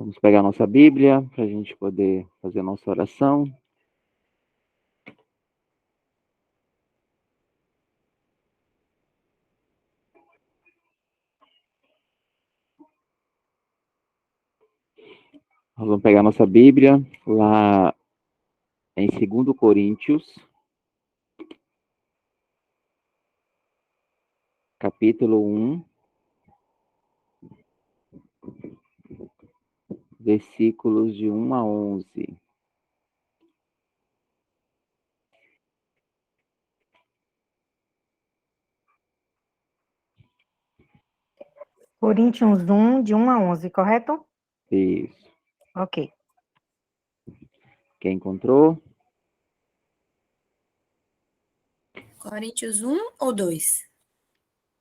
Vamos pegar a nossa Bíblia para a gente poder fazer a nossa oração. Nós vamos pegar a nossa Bíblia lá em 2 Coríntios, capítulo 1, versículos de 1 a 11. Coríntios 1, de 1 a 11, correto? Isso. Ok. Quem encontrou? Coríntios 1 ou 2?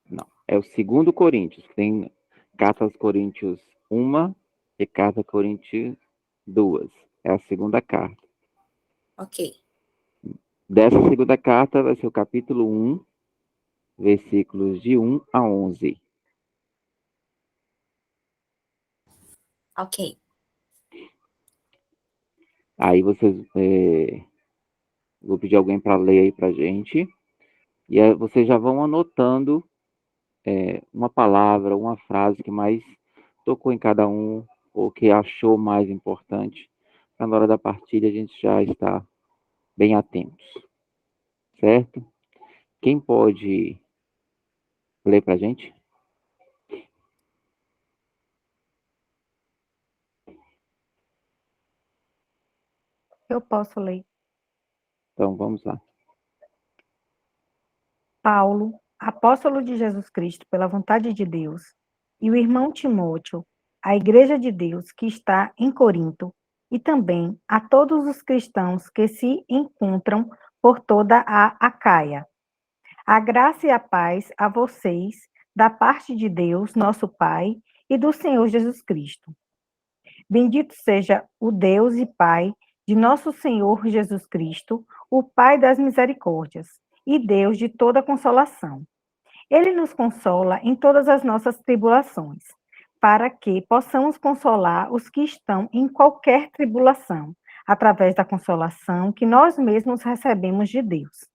Não. É o 2 Coríntios. Tem carta aos Coríntios 1 e carta aos Coríntios 2. É a segunda carta. Ok. Dessa segunda carta vai ser o capítulo 1, versículos de 1 a 11. Ok. Aí vocês... vou pedir alguém para ler aí para gente. E aí vocês já vão anotando uma palavra, uma frase que mais tocou em cada um, ou que achou mais importante, para na hora da partilha a gente já está bem atentos, certo? Quem pode ler para a gente? Eu posso ler. Então, vamos lá. Paulo, apóstolo de Jesus Cristo, pela vontade de Deus, e o irmão Timóteo, a igreja de Deus que está em Corinto, e também a todos os cristãos que se encontram por toda a Acaia. A graça e a paz a vocês, da parte de Deus, nosso Pai, e do Senhor Jesus Cristo. Bendito seja o Deus e Pai de nosso Senhor Jesus Cristo, o Pai das misericórdias e Deus de toda consolação. Ele nos consola em todas as nossas tribulações, para que possamos consolar os que estão em qualquer tribulação, através da consolação que nós mesmos recebemos de Deus.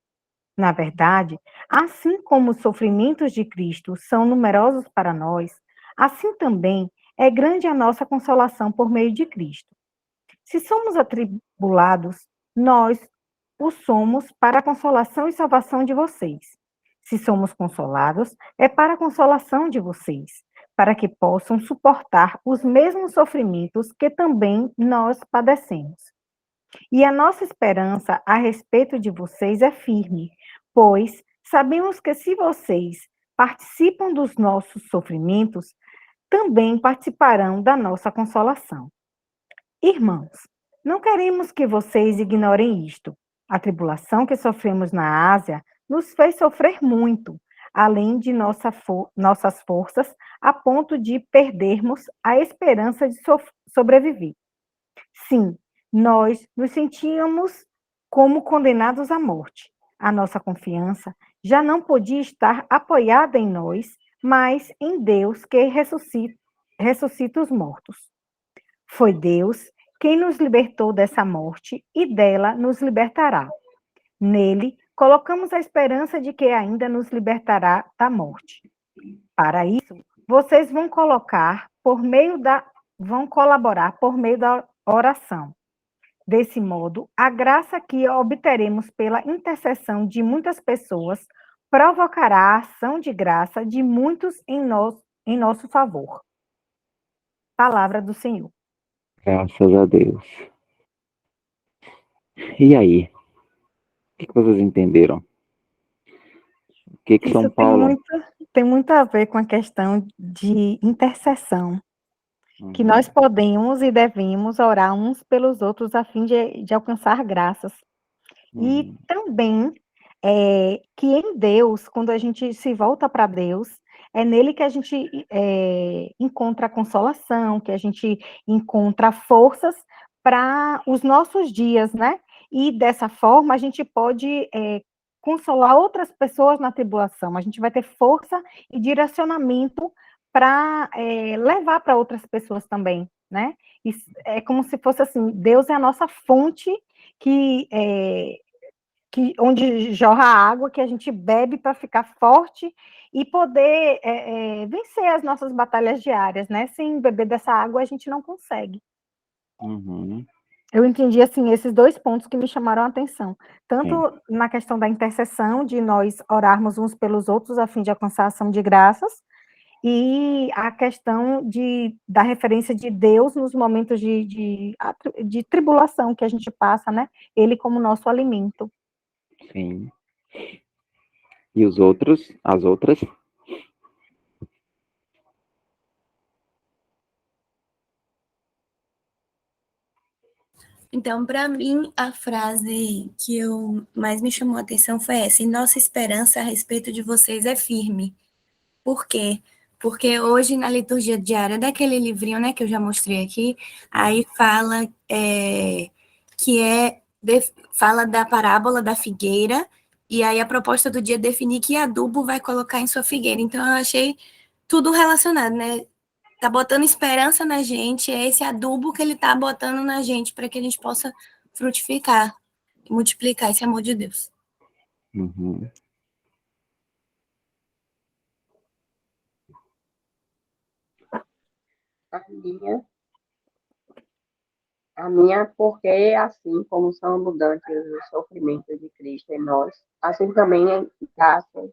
Na verdade, assim como os sofrimentos de Cristo são numerosos para nós, assim também é grande a nossa consolação por meio de Cristo. Se somos atribulados, nós o somos para a consolação e salvação de vocês. Se somos consolados, é para a consolação de vocês, para que possam suportar os mesmos sofrimentos que também nós padecemos. E a nossa esperança a respeito de vocês é firme, pois sabemos que se vocês participam dos nossos sofrimentos, também participarão da nossa consolação. Irmãos, não queremos que vocês ignorem isto. A tribulação que sofremos na Ásia nos fez sofrer muito, além de nossas forças, a ponto de perdermos a esperança de sobreviver. Sim, nós nos sentíamos como condenados à morte. A nossa confiança já não podia estar apoiada em nós, mas em Deus que ressuscita os mortos. Foi Deus quem nos libertou dessa morte e dela nos libertará. Nele, colocamos a esperança de que ainda nos libertará da morte. Para isso, vocês vão colaborar por meio da oração. Desse modo, a graça que obteremos pela intercessão de muitas pessoas provocará a ação de graça de muitos em nosso favor. Palavra do Senhor. Graças a Deus. E aí? O que vocês entenderam? O que São Isso Paulo... tem muito a ver com a questão de intercessão, que Uhum. nós podemos e devemos orar uns pelos outros a fim de alcançar graças. E também que em Deus, quando a gente se volta para Deus, é nele que a gente encontra consolação, que a gente encontra forças para os nossos dias, né? E dessa forma a gente pode consolar outras pessoas na tribulação. A gente vai ter força e direcionamento para levar para outras pessoas também. né? É como se fosse assim, Deus é a nossa fonte onde jorra a água que a gente bebe para ficar forte e poder vencer as nossas batalhas diárias, né? Sem beber dessa água a gente não consegue. Uhum. Eu entendi, assim, esses dois pontos que me chamaram a atenção. Tanto Sim. na questão da intercessão, de nós orarmos uns pelos outros a fim de alcançar a ação de graças, e a questão da referência de Deus nos momentos de tribulação que a gente passa, né? Ele como nosso alimento. Sim. E os outros, as outras? Então, para mim, a frase que mais me chamou a atenção foi essa: "E nossa esperança a respeito de vocês é firme." Por quê? Porque hoje, na liturgia diária, daquele livrinho, né, que eu já mostrei aqui, aí fala fala da parábola da figueira, e aí a proposta do dia é definir que adubo vai colocar em sua figueira. Então, eu achei tudo relacionado, né? Tá botando esperança na gente, é esse adubo que ele tá botando na gente para que a gente possa frutificar, multiplicar esse amor de Deus. Uhum. A minha, porque assim como são abundantes os sofrimentos de Cristo em nós, assim também, graças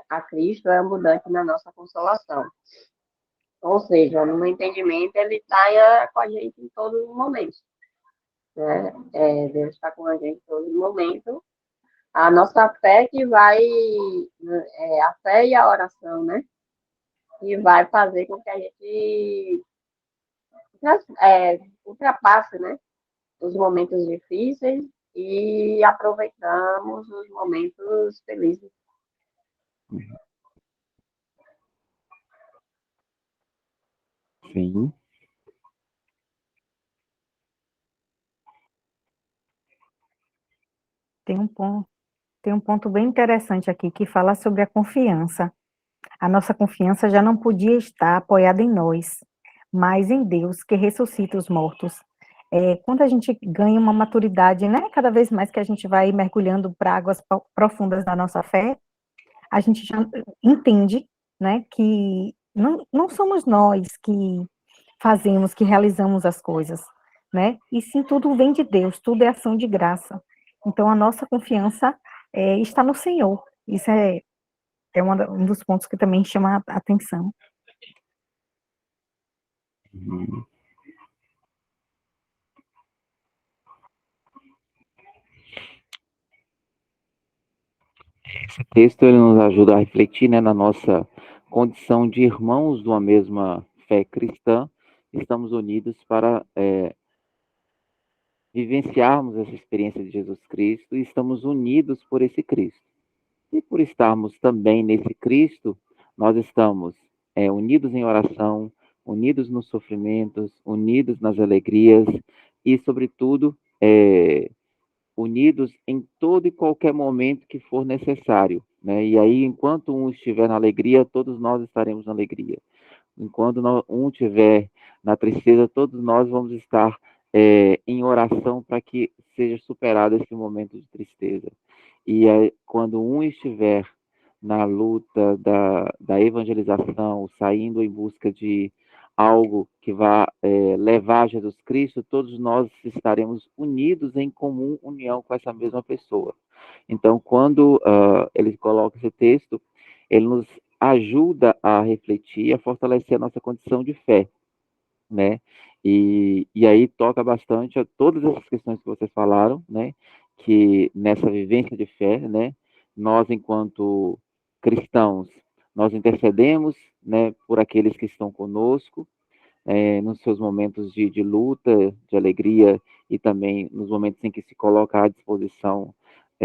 a Cristo, é abundante na nossa consolação. Ou seja, no meu entendimento, ele está com a gente em todos os momentos. Né? Deus está com a gente em todos os momentos. A nossa fé que vai, a fé e a oração, né? Que vai fazer com que a gente ultrapasse, né? Os momentos difíceis e aproveitamos os momentos felizes. Sim. Tem um ponto bem interessante aqui que fala sobre a confiança. A nossa confiança já não podia estar apoiada em nós, mas em Deus, que ressuscita os mortos. Quando a gente ganha uma maturidade, né, cada vez mais que a gente vai mergulhando para águas profundas da nossa fé, a gente já entende, né, que não somos nós que fazemos, que realizamos as coisas, né, e sim tudo vem de Deus, tudo é ação de graça. Então, a nossa confiança está no Senhor. Isso é um dos pontos que também chama a atenção. Uhum. Esse texto ele nos ajuda a refletir, né, na nossa condição de irmãos de uma mesma fé cristã. Estamos unidos para vivenciarmos essa experiência de Jesus Cristo e estamos unidos por esse Cristo. E por estarmos também nesse Cristo, nós estamos unidos em oração, unidos nos sofrimentos, unidos nas alegrias e, sobretudo, unidos em todo e qualquer momento que for necessário, né? E aí, enquanto um estiver na alegria, todos nós estaremos na alegria. Enquanto um estiver na tristeza, todos nós vamos estar em oração para que seja superado esse momento de tristeza. E quando um estiver na luta da evangelização, saindo em busca de algo que vá levar a Jesus Cristo, todos nós estaremos unidos em comum união com essa mesma pessoa. Então, quando ele coloca esse texto, ele nos ajuda a refletir, a fortalecer a nossa condição de fé, né? E aí toca bastante a todas essas questões que vocês falaram, né? Que nessa vivência de fé, né? Nós, enquanto cristãos, nós intercedemos, né? Por aqueles que estão conosco, nos seus momentos de luta, de alegria e também nos momentos em que se coloca à disposição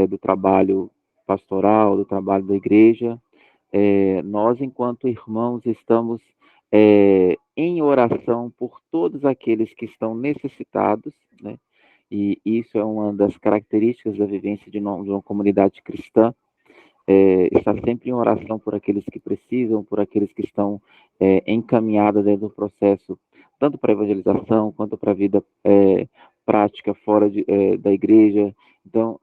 do trabalho pastoral, do trabalho da igreja. Nós, enquanto irmãos, estamos em oração por todos aqueles que estão necessitados, né? E isso é uma das características da vivência de uma comunidade cristã, estar sempre em oração por aqueles que precisam, por aqueles que estão encaminhados dentro do processo tanto para a evangelização, quanto para a vida prática fora da igreja. Então,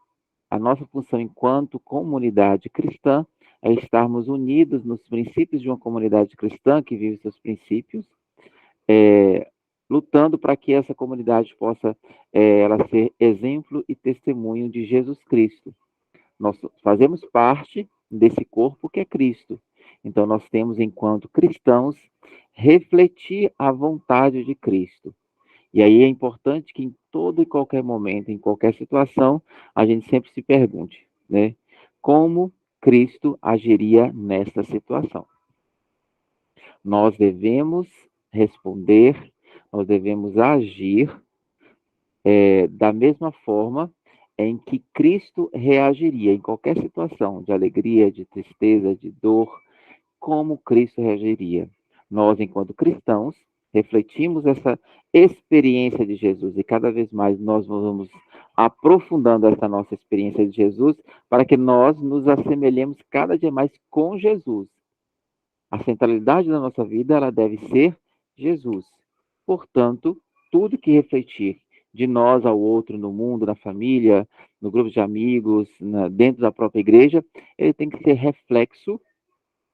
a nossa função enquanto comunidade cristã é estarmos unidos nos princípios de uma comunidade cristã que vive seus princípios, lutando para que essa comunidade possa ela ser exemplo e testemunho de Jesus Cristo. Nós fazemos parte desse corpo que é Cristo. Então, nós temos, enquanto cristãos, refletir a vontade de Cristo. E aí é importante que em todo e qualquer momento, em qualquer situação, a gente sempre se pergunte, né? Como Cristo agiria nesta situação? Nós devemos responder, nós devemos agir da mesma forma em que Cristo reagiria em qualquer situação de alegria, de tristeza, de dor, como Cristo reagiria. Nós, enquanto cristãos, refletimos essa experiência de Jesus e cada vez mais nós vamos aprofundando essa nossa experiência de Jesus para que nós nos assemelhemos cada dia mais com Jesus. A centralidade da nossa vida ela deve ser Jesus. Portanto, tudo que refletir de nós ao outro no mundo, na família, no grupo de amigos, dentro da própria igreja, ele tem que ser reflexo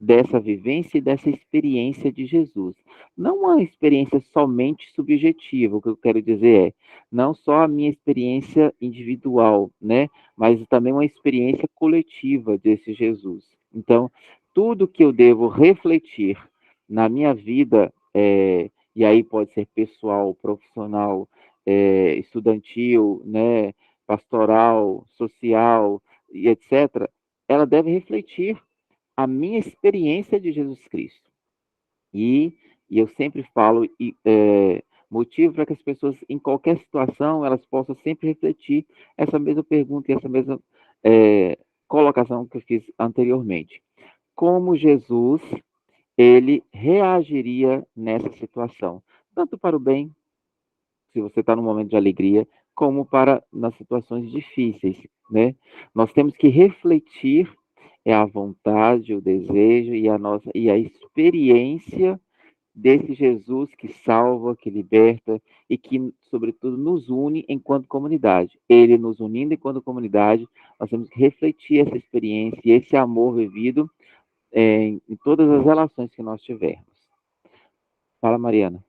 dessa vivência e dessa experiência de Jesus. Não uma experiência somente subjetiva, o que eu quero dizer é, não só a minha experiência individual, né, mas também uma experiência coletiva desse Jesus. Então, tudo que eu devo refletir na minha vida, e aí pode ser pessoal, profissional, estudantil, né, pastoral, social, e etc., ela deve refletir a minha experiência de Jesus Cristo. E eu sempre falo, motivo para que as pessoas, em qualquer situação, elas possam sempre refletir essa mesma pergunta e essa mesma colocação que eu fiz anteriormente. Como Jesus, ele reagiria nessa situação? Tanto para o bem, se você está num momento de alegria, como para nas situações difíceis, né? Nós temos que refletir a vontade, o desejo e a experiência desse Jesus que salva, que liberta e que, sobretudo, nos une enquanto comunidade. Ele nos unindo enquanto comunidade, nós temos que refletir essa experiência e esse amor vivido em todas as relações que nós tivermos. Fala, Mariana.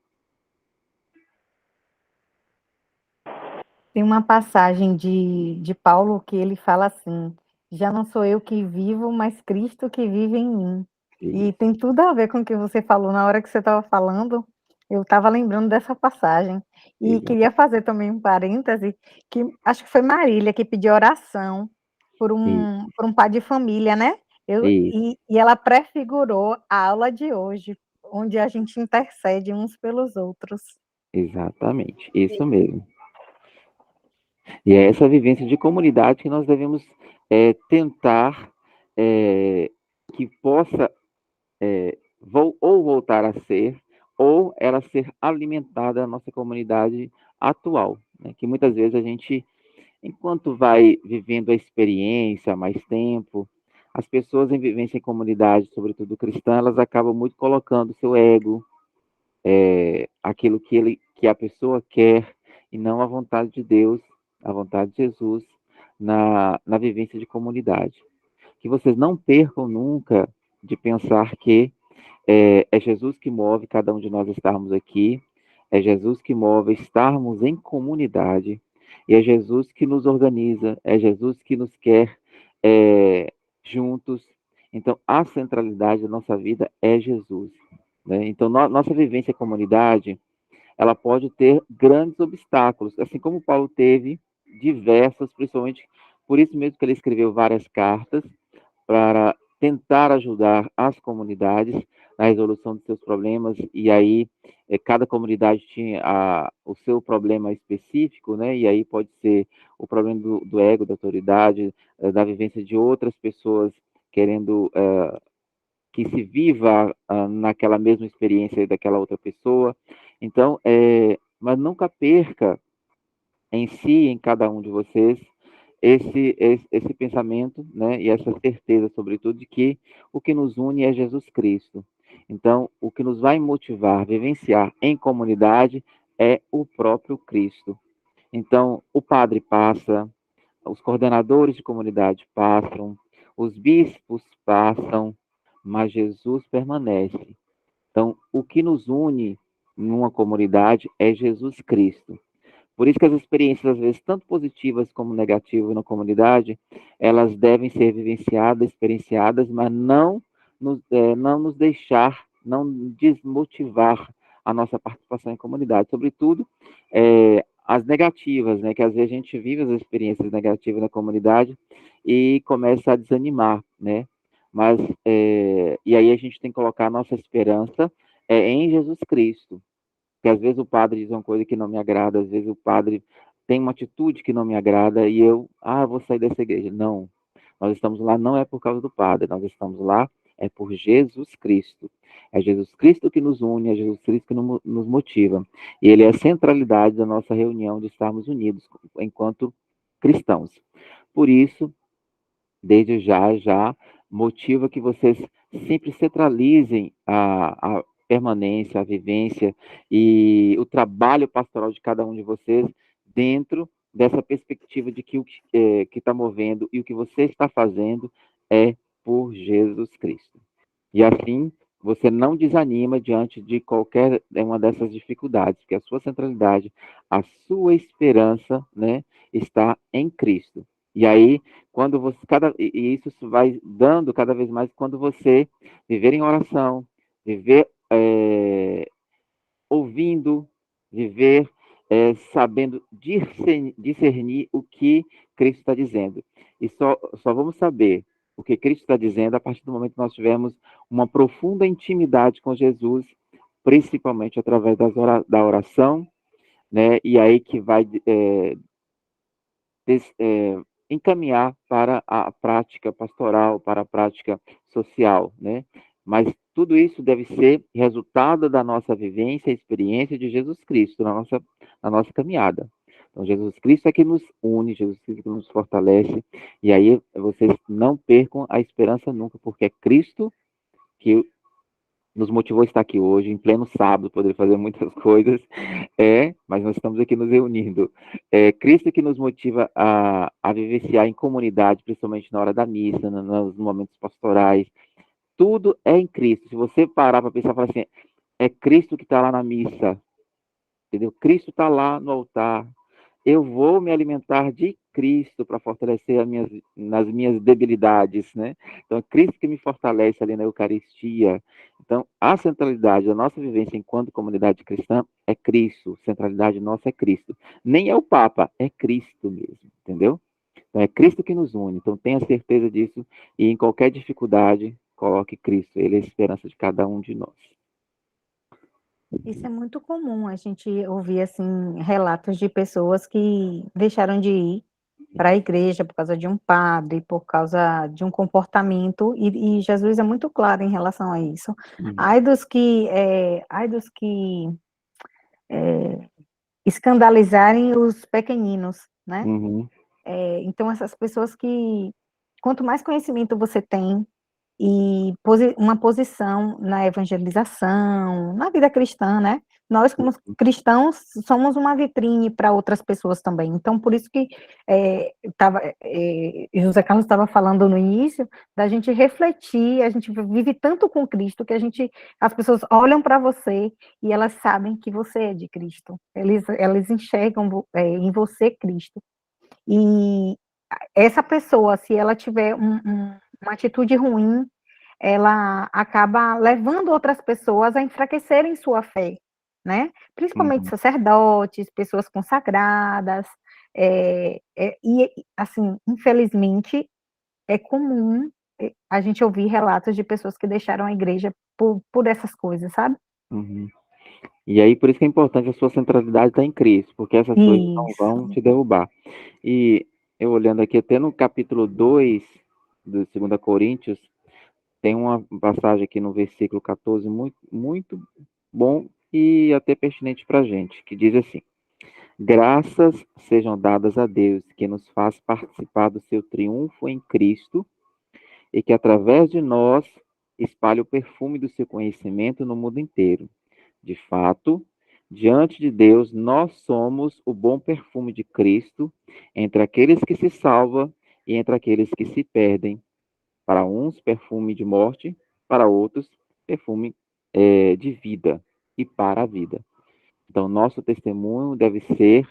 Tem uma passagem de Paulo que ele fala assim: já não sou eu que vivo, mas Cristo que vive em mim. E tem tudo a ver com o que você falou na hora que você estava falando. Eu estava lembrando dessa passagem. E Exato. queria fazer também um parêntese, que acho que foi Marília que pediu oração por um pai de família, né? E ela prefigurou a aula de hoje, onde a gente intercede uns pelos outros. Exatamente, isso mesmo. E é essa vivência de comunidade que nós devemos tentar que possa ou voltar a ser, ou ela ser alimentada na nossa comunidade atual, né? Que muitas vezes a gente, enquanto vai vivendo a experiência há mais tempo, as pessoas em vivência em comunidade, sobretudo cristã, elas acabam muito colocando seu ego, aquilo que a pessoa quer, e não a vontade de Deus, a vontade de Jesus, na vivência de comunidade. Que vocês não percam nunca de pensar que é Jesus que move cada um de nós estarmos aqui, é Jesus que move estarmos em comunidade, e é Jesus que nos organiza, é Jesus que nos quer juntos. Então, a centralidade da nossa vida é Jesus, né? Então, nossa vivência em comunidade, ela pode ter grandes obstáculos, assim como Paulo teve diversos, principalmente por isso mesmo que ele escreveu várias cartas para tentar ajudar as comunidades na resolução de seus problemas, e aí cada comunidade tinha o seu problema específico, né? E aí pode ser o problema do ego, da autoridade, da vivência de outras pessoas querendo que se viva naquela mesma experiência daquela outra pessoa. Então, mas nunca perca em si, em cada um de vocês, esse pensamento, né, e essa certeza, sobretudo, de que o que nos une é Jesus Cristo. Então, o que nos vai motivar a vivenciar em comunidade é o próprio Cristo. Então, o padre passa, os coordenadores de comunidade passam, os bispos passam, mas Jesus permanece. Então, o que nos une numa comunidade é Jesus Cristo. Por isso que as experiências, às vezes, tanto positivas como negativas na comunidade, elas devem ser vivenciadas, experienciadas, mas não nos deixar, não desmotivar a nossa participação em comunidade. Sobretudo, as negativas, né? Que às vezes a gente vive as experiências negativas na comunidade e começa a desanimar, né? Mas, e aí a gente tem que colocar a nossa esperança em Jesus Cristo. Porque às vezes o padre diz uma coisa que não me agrada, às vezes o padre tem uma atitude que não me agrada e vou sair dessa igreja. Não, nós estamos lá não é por causa do padre, nós estamos lá é por Jesus Cristo. É Jesus Cristo que nos une, é Jesus Cristo que nos motiva. E ele é a centralidade da nossa reunião de estarmos unidos enquanto cristãos. Por isso, desde já motiva que vocês sempre centralizem a permanência, a vivência e o trabalho pastoral de cada um de vocês dentro dessa perspectiva de que o que está movendo e o que você está fazendo é por Jesus Cristo. E assim, você não desanima diante de qualquer uma dessas dificuldades, porque a sua centralidade, a sua esperança, né, está em Cristo. E aí, quando você e isso vai dando cada vez mais quando você viver em oração, viver ouvindo, viver sabendo discernir o que Cristo está dizendo. E só vamos saber o que Cristo está dizendo a partir do momento que nós tivermos uma profunda intimidade com Jesus, principalmente através da oração, né? E aí que vai encaminhar para a prática pastoral, para a prática social, né? Mas tudo isso deve ser resultado da nossa vivência e experiência de Jesus Cristo na nossa caminhada. Então, Jesus Cristo é que nos une, Jesus Cristo é que nos fortalece, e aí vocês não percam a esperança nunca, porque é Cristo que nos motivou a estar aqui hoje, em pleno sábado, poder fazer muitas coisas, mas nós estamos aqui nos reunindo. É Cristo que nos motiva a vivenciar em comunidade, principalmente na hora da missa, nos momentos pastorais. Tudo é em Cristo. Se você parar para pensar, falar assim, é Cristo que está lá na missa, entendeu? Cristo está lá no altar. Eu vou me alimentar de Cristo para fortalecer nas minhas debilidades, né? Então, é Cristo que me fortalece ali na Eucaristia. Então, a centralidade da nossa vivência enquanto comunidade cristã é Cristo. Centralidade nossa é Cristo. Nem é o Papa, é Cristo mesmo, entendeu? Então, é Cristo que nos une. Então, tenha certeza disso e em qualquer dificuldade, coloque Cristo. Ele é a esperança de cada um de nós. Isso é muito comum, a gente ouvir, assim, relatos de pessoas que deixaram de ir para a igreja por causa de um padre, por causa de um comportamento, e Jesus é muito claro em relação a isso. Ai dos que escandalizarem os pequeninos, né? Uhum. Então, essas pessoas que, quanto mais conhecimento você tem, e uma posição na evangelização, na vida cristã, né? Nós, como cristãos, somos uma vitrine para outras pessoas também. Então, por isso que José Carlos estava falando no início, da gente refletir, a gente vive tanto com Cristo que as pessoas olham para você e elas sabem que você é de Cristo. Elas enxergam em você Cristo. E essa pessoa, se ela tiver uma atitude ruim, ela acaba levando outras pessoas a enfraquecerem sua fé, né? Principalmente Uhum. sacerdotes, pessoas consagradas, e assim, infelizmente, é comum a gente ouvir relatos de pessoas que deixaram a igreja por essas coisas, sabe? Uhum. E aí, por isso que é importante a sua centralidade estar em Cristo, porque essas coisas não vão Isso. te derrubar. E eu olhando aqui, até no capítulo 2 do 2 Coríntios, tem uma passagem aqui no versículo 14 muito, muito bom e até pertinente para a gente, que diz assim: graças sejam dadas a Deus, que nos faz participar do seu triunfo em Cristo e que através de nós espalhe o perfume do seu conhecimento no mundo inteiro. De fato, diante de Deus, nós somos o bom perfume de Cristo entre aqueles que se salvam e entre aqueles que se perdem. Para uns, perfume de morte, para outros, perfume de vida e para a vida. Então, nosso testemunho deve ser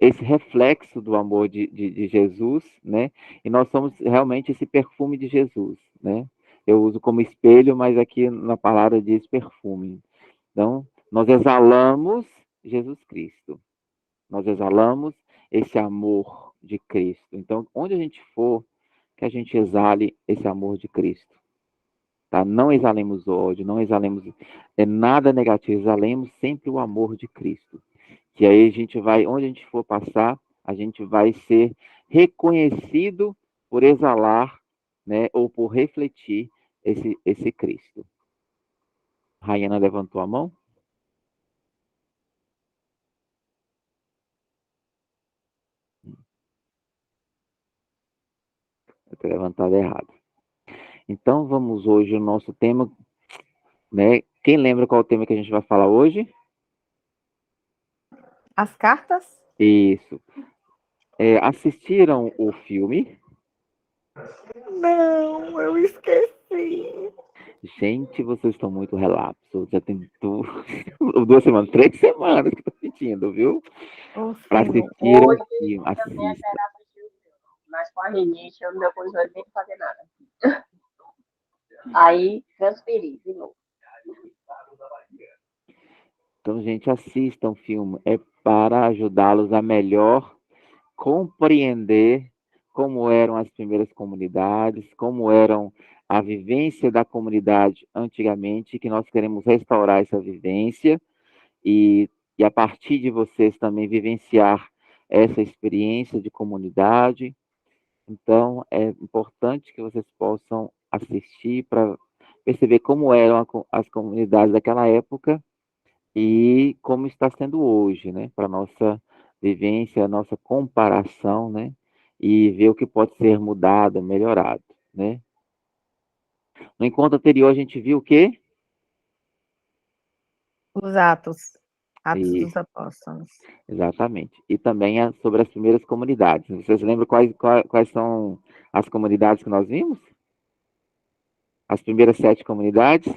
esse reflexo do amor de Jesus, né? E nós somos realmente esse perfume de Jesus, né? Eu uso como espelho, mas aqui na palavra diz perfume. Então, nós exalamos Jesus Cristo. Nós exalamos esse amor de Cristo. Então, onde a gente for, que a gente exale esse amor de Cristo. Tá? Não exalemos ódio, não exalemos nada negativo, exalemos sempre o amor de Cristo. Que aí a gente vai, onde a gente for passar, a gente vai ser reconhecido por exalar, né, ou por refletir esse Cristo. Rayana levantou a mão? Eu tenho levantado errado. Então, vamos hoje, o nosso tema, né? Quem lembra qual é o tema que a gente vai falar hoje? As cartas? Isso. Assistiram o filme? Não, eu esqueci. Gente, vocês estão muito relapsos. Já tem 2 semanas, 3 semanas que estou pedindo, viu? Para assistir o Hoje filme. eu também Assista. quero assistir o filme, mas com a rinite eu não deu condições nem de fazer nada. Aí transferi de novo. Então, gente, assistam o filme. É para ajudá-los a melhor compreender como eram as primeiras comunidades, como eram a vivência da comunidade antigamente, que nós queremos restaurar essa vivência e a partir de vocês também vivenciar essa experiência de comunidade. Então, é importante que vocês possam assistir para perceber como eram as comunidades daquela época e como está sendo hoje, né? Para nossa vivência, a nossa comparação, né? E ver o que pode ser mudado, melhorado, né? No encontro anterior a gente viu o quê? Os Atos. Atos E, dos Apóstolos. exatamente. E também sobre as primeiras comunidades. Vocês lembram quais são as comunidades que nós vimos? As primeiras 7 comunidades?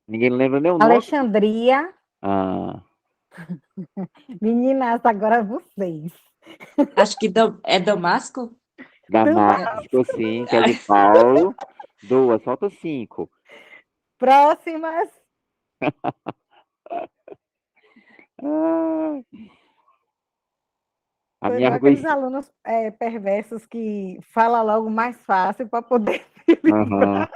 Ninguém lembra nem o nome? Alexandria. Ah, Meninas, agora vocês. Acho que é Damasco? Damasco, sim, que é de Paulo. 2, falta 5. Próximas. Ah, a São minha igual aqueles alunos perversos que falam logo mais fácil para poder Aham.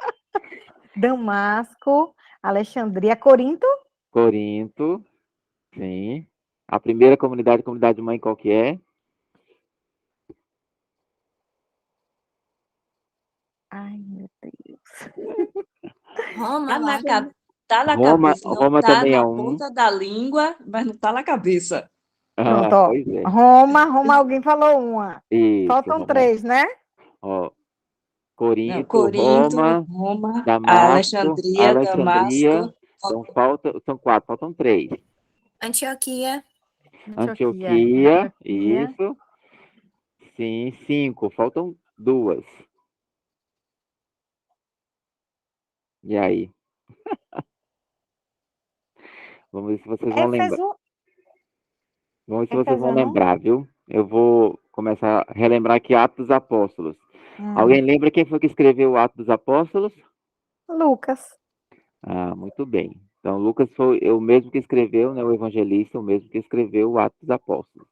Damasco, Alexandria, Corinto. Corinto, sim. A primeira comunidade mãe, qual que é? Ai, meu Deus. Roma, Tá lá. tá na Roma, cabeça, não Roma tá também é na um. ponta da língua, mas não tá na cabeça. Pronto, Ah, ó. pois é. Roma, alguém falou uma. Isso, Faltam Roma. 3, né? Ó, Não, Corinto, Corinto, Roma, Roma, Damasco, Alexandria, Alexandria. Damasco. Então são 4, faltam 3. Antioquia. Antioquia, isso. Sim, 5, faltam 2. E aí? Vamos ver se vocês vão lembrar. Éfeso. Vamos ver se vocês vão Éfeso, não? lembrar, viu? Eu vou começar a relembrar aqui Atos dos Apóstolos. Alguém lembra quem foi que escreveu o Atos dos Apóstolos? Lucas. Ah, muito bem. Então, Lucas foi o mesmo que escreveu, né, o evangelista, o mesmo que escreveu o Atos dos Apóstolos.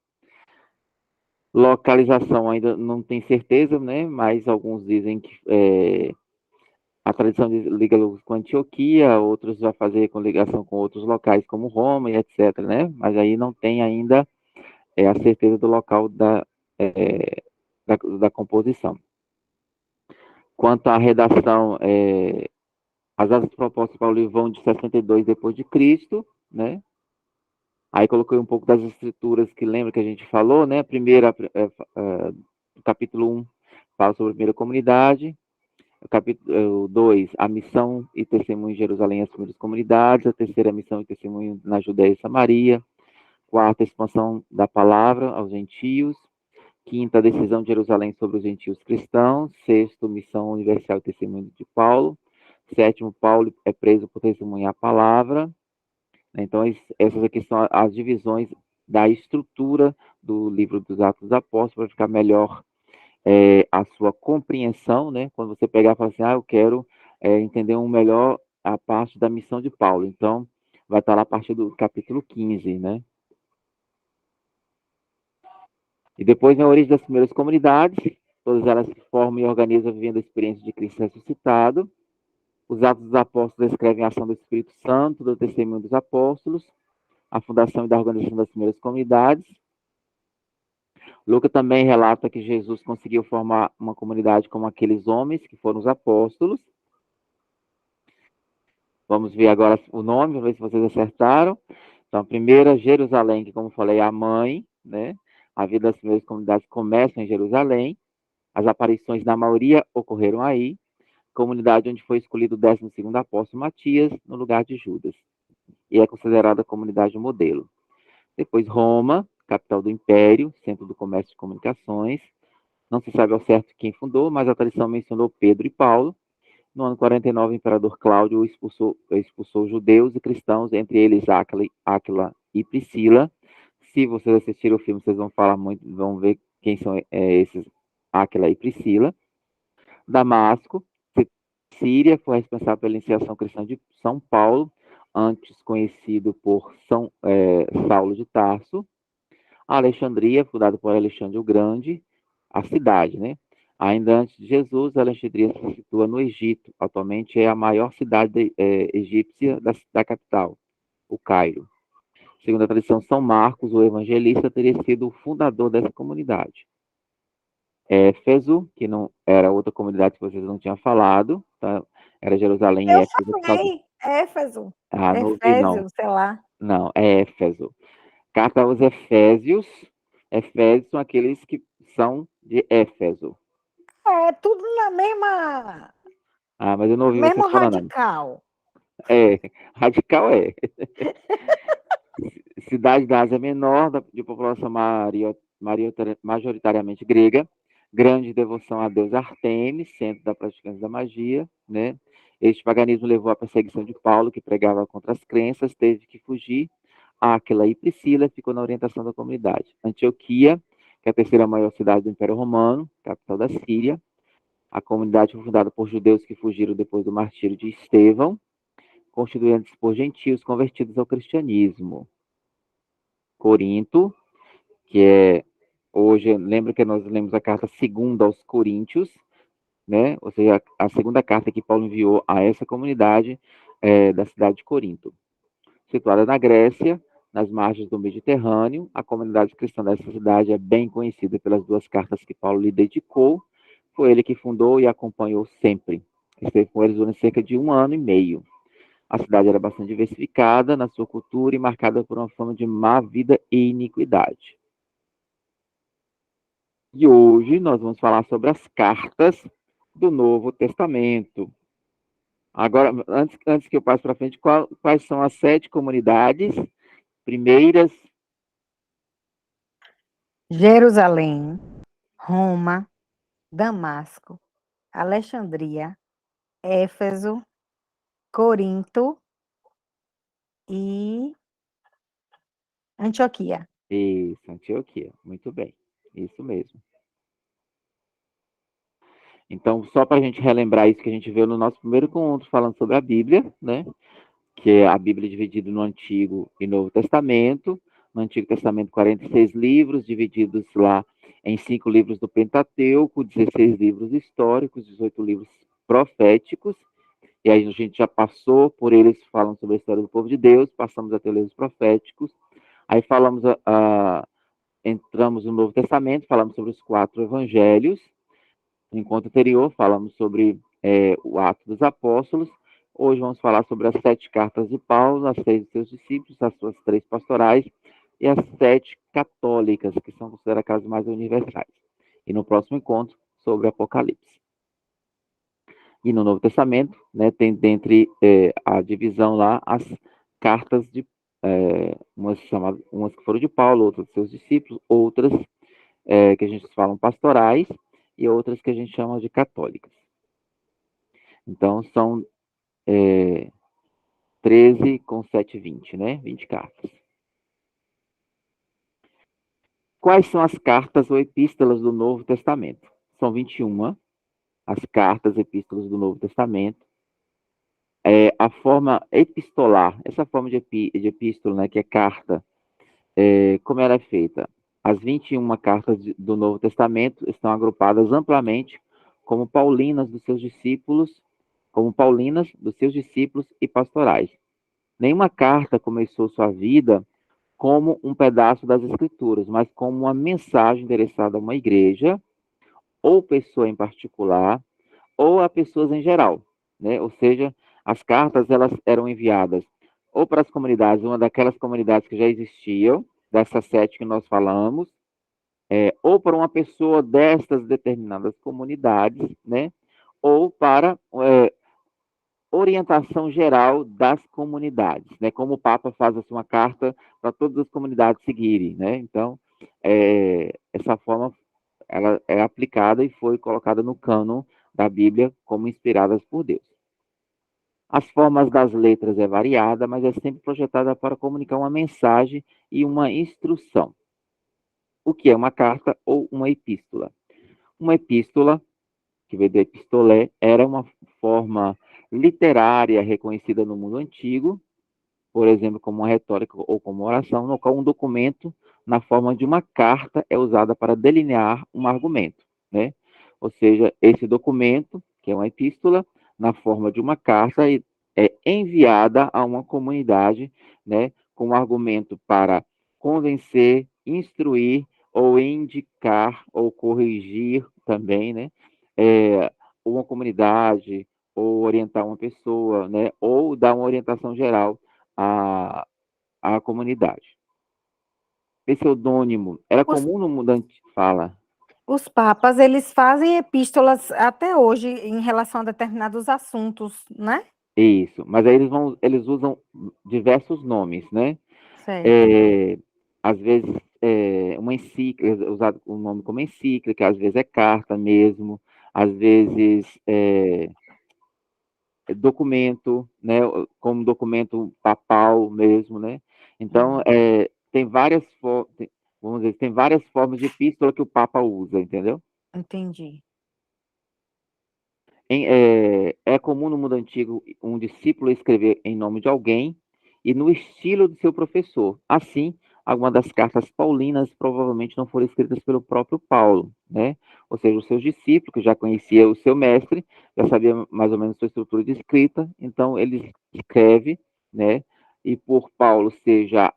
Localização ainda não tem certeza, né, mas alguns dizem que a tradição liga com Antioquia, outros vai fazer com ligação com outros locais como Roma e etc, né? Mas aí não tem ainda a certeza do local da composição. Quanto à redação, as atas propostas para o livro vão de 62 depois de Cristo, né? Aí coloquei um pouco das escrituras que lembra que a gente falou, né? A primeira, capítulo 1, fala sobre a primeira comunidade. O capítulo 2, a missão e testemunho em Jerusalém, as primeiras comunidades. A terceira, missão e testemunho na Judéia e Samaria. Quarta, expansão da palavra aos gentios. Quinta, decisão de Jerusalém sobre os gentios cristãos. Sexto, missão universal e testemunho de Paulo. Sétimo, Paulo é preso por testemunhar a palavra. Então, essas aqui são as divisões da estrutura do livro dos Atos dos Apóstolos, para ficar melhor a sua compreensão, né? Quando você pegar e falar assim, eu quero entender melhor a parte da missão de Paulo. Então, vai estar lá a partir do capítulo 15, né? E depois vem a origem das primeiras comunidades, todas elas se formam e organizam vivendo a experiência de Cristo ressuscitado. Os Atos dos Apóstolos descrevem a ação do Espírito Santo, do testemunho dos apóstolos, a fundação e da organização das primeiras comunidades. Lucas também relata que Jesus conseguiu formar uma comunidade como aqueles homens que foram os apóstolos. Vamos ver agora o nome, vamos ver se vocês acertaram. Então, a primeira, Jerusalém, que, como falei, é a mãe, né? A vida das primeiras comunidades começa em Jerusalém. As aparições, na maioria, ocorreram aí. Comunidade onde foi escolhido o 12º apóstolo Matias, no lugar de Judas. E é considerada a comunidade modelo. Depois, Roma, capital do Império, centro do comércio e comunicações. Não se sabe ao certo quem fundou, mas a tradição mencionou Pedro e Paulo. No ano 49, o imperador Cláudio expulsou judeus e cristãos, entre eles Áquila e Priscila. Se vocês assistirem o filme, vocês vão falar muito, vão ver quem são esses Áquila e Priscila. Damasco, Síria, foi responsável pela iniciação cristã de São Paulo, antes conhecido por Saulo de Tarso. Alexandria, fundada por Alexandre o Grande, a cidade, né? Ainda antes de Jesus, Alexandria se situa no Egito. Atualmente é a maior cidade egípcia da capital, o Cairo. Segundo a tradição, São Marcos, o evangelista, teria sido o fundador dessa comunidade. Éfeso, que não era outra comunidade que vocês não tinham falado, tá? Era Jerusalém e Eu Éfeso. falei, Éfeso, Não ouvi, não. Efésio, sei lá. Não, é Éfeso. Carta aos Efésios. Efésios são aqueles que são de Éfeso. É tudo na mesma, Mas eu não ouvi mesmo vocês falando. radical. Radical é. Cidade da Ásia Menor, de população majoritariamente grega, grande devoção a Deus Artemis, centro da praticância da magia, né? Este paganismo levou à perseguição de Paulo, que pregava contra as crenças, teve que fugir. Áquila e Priscila ficou na orientação da comunidade. Antioquia, que é a terceira maior cidade do Império Romano, capital da Síria. A comunidade foi fundada por judeus que fugiram depois do martírio de Estevão, constituídos por gentios convertidos ao cristianismo. Corinto, que é hoje, lembra que nós lemos a carta segunda aos Coríntios, né? Ou seja, a segunda carta que Paulo enviou a essa comunidade da cidade de Corinto. Situada na Grécia, nas margens do Mediterrâneo, a comunidade cristã dessa cidade é bem conhecida pelas 2 cartas que Paulo lhe dedicou. Foi ele que fundou e acompanhou sempre. Esteve com eles durante cerca de 1 ano e meio. A cidade era bastante diversificada na sua cultura e marcada por uma fama de má vida e iniquidade. E hoje nós vamos falar sobre as cartas do Novo Testamento. Agora, antes que eu passe para frente, quais são as 7 comunidades primeiras? Jerusalém, Roma, Damasco, Alexandria, Éfeso, Corinto e Antioquia. Isso, Antioquia. Muito bem. Isso mesmo. Então, só para a gente relembrar isso que a gente viu no nosso primeiro encontro, falando sobre a Bíblia, né? Que é a Bíblia dividida no Antigo e Novo Testamento. No Antigo Testamento, 46 livros, divididos lá em 5 livros do Pentateuco, 16 livros históricos, 18 livros proféticos. E aí a gente já passou por eles falando sobre a história do povo de Deus, passamos a ter livros proféticos. Aí falamos, entramos no Novo Testamento, falamos sobre os 4 evangelhos. No encontro anterior, falamos sobre o Ato dos Apóstolos. Hoje vamos falar sobre as 7 cartas de Paulo, as 6 de seus discípulos, as suas 3 pastorais e as 7 católicas, que são consideradas as mais universais. E no próximo encontro, sobre Apocalipse. E no Novo Testamento, né, tem dentre a divisão lá as cartas de umas que foram de Paulo, outras de seus discípulos, outras que a gente fala pastorais e outras que a gente chama de católicas. Então, são 13 com 7, 20, né? 20 cartas. Quais são as cartas ou epístolas do Novo Testamento? São 21, as cartas, epístolas do Novo Testamento. A forma epistolar, essa forma de epístola, né, que é carta, como ela é feita? As 21 cartas do Novo Testamento estão agrupadas amplamente como paulinas dos seus discípulos, e pastorais. Nenhuma carta começou sua vida como um pedaço das Escrituras, mas como uma mensagem endereçada a uma igreja, ou pessoa em particular, ou a pessoas em geral, né? Ou seja, as cartas elas eram enviadas ou para as comunidades, uma daquelas comunidades que já existiam, dessas 7 que nós falamos, ou para uma pessoa destas determinadas comunidades, né? Ou para orientação geral das comunidades, né? Como o Papa faz assim, uma carta para todas as comunidades seguirem, né? Então, essa forma ela é aplicada e foi colocada no cânon da Bíblia como inspiradas por Deus. As formas das letras é variada, mas é sempre projetada para comunicar uma mensagem e uma instrução. O que é uma carta ou uma epístola? Uma epístola, que veio do epistolé, era uma forma literária reconhecida no mundo antigo, por exemplo, como uma retórica ou como uma oração, no qual um documento, na forma de uma carta, é usada para delinear um argumento, né? Ou seja, esse documento, que é uma epístola, na forma de uma carta, é enviada a uma comunidade, né, com um argumento para convencer, instruir ou indicar ou corrigir também, né, uma comunidade ou orientar uma pessoa, né, ou dar uma orientação geral à comunidade. Pseudônimo era Os, comum no mundo antigo. Fala. os papas, eles fazem epístolas até hoje em relação a determinados assuntos, né? Isso, mas aí eles usam diversos nomes, né? Certo. Às vezes uma encíclica, usado o nome como encíclica, às vezes é carta mesmo, às vezes documento, né? Como documento papal mesmo, né? Então, tem várias vamos dizer, tem várias formas de epístola que o Papa usa, entendeu? Entendi. É comum no mundo antigo um discípulo escrever em nome de alguém e no estilo do seu professor. Assim, algumas das cartas paulinas provavelmente não foram escritas pelo próprio Paulo, né? Ou seja, os seus discípulos, que já conhecia o seu mestre, já sabia mais ou menos sua estrutura de escrita, então ele escreve, né? E por Paulo seja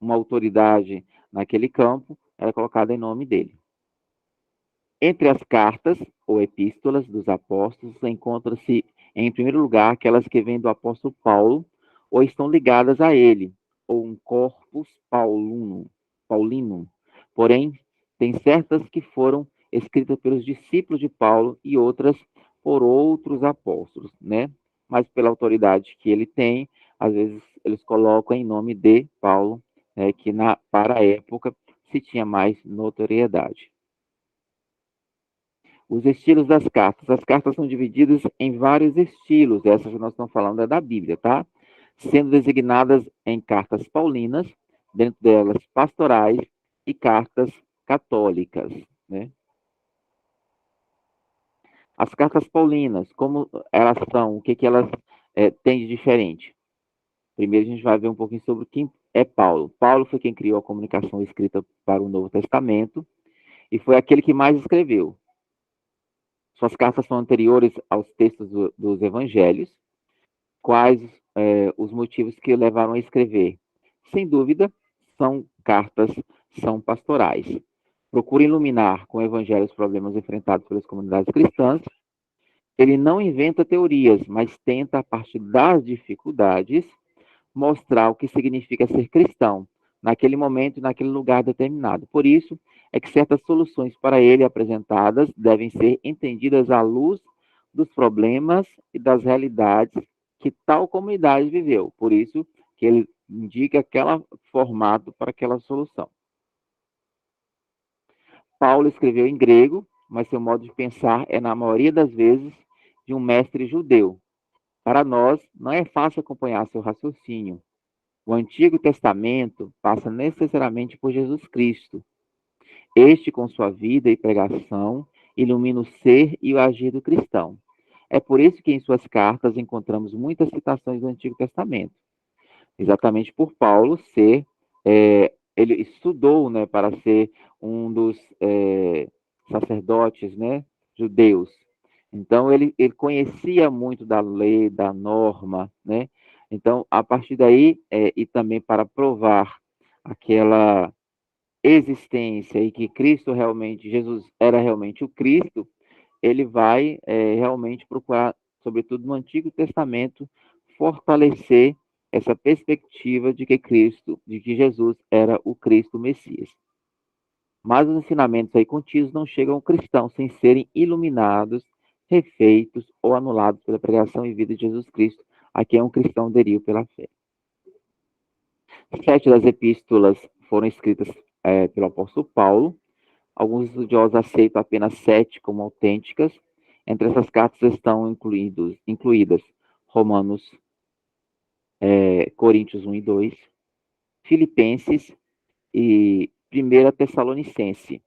uma autoridade naquele campo, era colocada em nome dele. Entre as cartas ou epístolas dos apóstolos, encontra-se, em primeiro lugar, aquelas que vêm do apóstolo Paulo ou estão ligadas a ele, ou um corpus paulino. Porém, tem certas que foram escritas pelos discípulos de Paulo e outras por outros apóstolos, né? Mas pela autoridade que ele tem, às vezes eles colocam em nome de Paulo, que para a época se tinha mais notoriedade. Os estilos das cartas. As cartas são divididas em vários estilos. Essas que nós estamos falando é da Bíblia, tá? Sendo designadas em cartas paulinas, dentro delas pastorais e cartas católicas, né? As cartas paulinas, como elas são? O que elas têm de diferente? Primeiro a gente vai ver um pouquinho sobre quem é Paulo. Paulo foi quem criou a comunicação escrita para o Novo Testamento e foi aquele que mais escreveu. Suas cartas são anteriores aos textos dos evangelhos. Quais os motivos que o levaram a escrever? Sem dúvida, são pastorais. Procura iluminar com o evangelho os problemas enfrentados pelas comunidades cristãs. Ele não inventa teorias, mas tenta, a partir das dificuldades, mostrar o que significa ser cristão naquele momento e naquele lugar determinado. Por isso, é que certas soluções para ele apresentadas devem ser entendidas à luz dos problemas e das realidades que tal comunidade viveu. Por isso que ele indica aquele formato para aquela solução. Paulo escreveu em grego, mas seu modo de pensar é, na maioria das vezes, de um mestre judeu. Para nós, não é fácil acompanhar seu raciocínio. O Antigo Testamento passa necessariamente por Jesus Cristo. Este, com sua vida e pregação, ilumina o ser e o agir do cristão. É por isso que em suas cartas encontramos muitas citações do Antigo Testamento. Exatamente por Paulo ser, ele estudou, né, para ser um dos sacerdotes, né, judeus. Então ele conhecia muito da lei, da norma, né? Então a partir daí e também para provar aquela existência e que Cristo realmente, Jesus era realmente o Cristo, ele vai realmente procurar, sobretudo no Antigo Testamento, fortalecer essa perspectiva de que Cristo, de que Jesus era o Cristo Messias. Mas os ensinamentos aí contidos não chegam ao cristão sem serem iluminados, refeitos ou anulados pela pregação e vida de Jesus Cristo, a quem um cristão aderiu pela fé. 7 das epístolas foram escritas pelo apóstolo Paulo. Alguns estudiosos aceitam apenas 7 como autênticas. Entre essas cartas estão incluídas Romanos, Coríntios 1 e 2, Filipenses e 1 Tessalonicense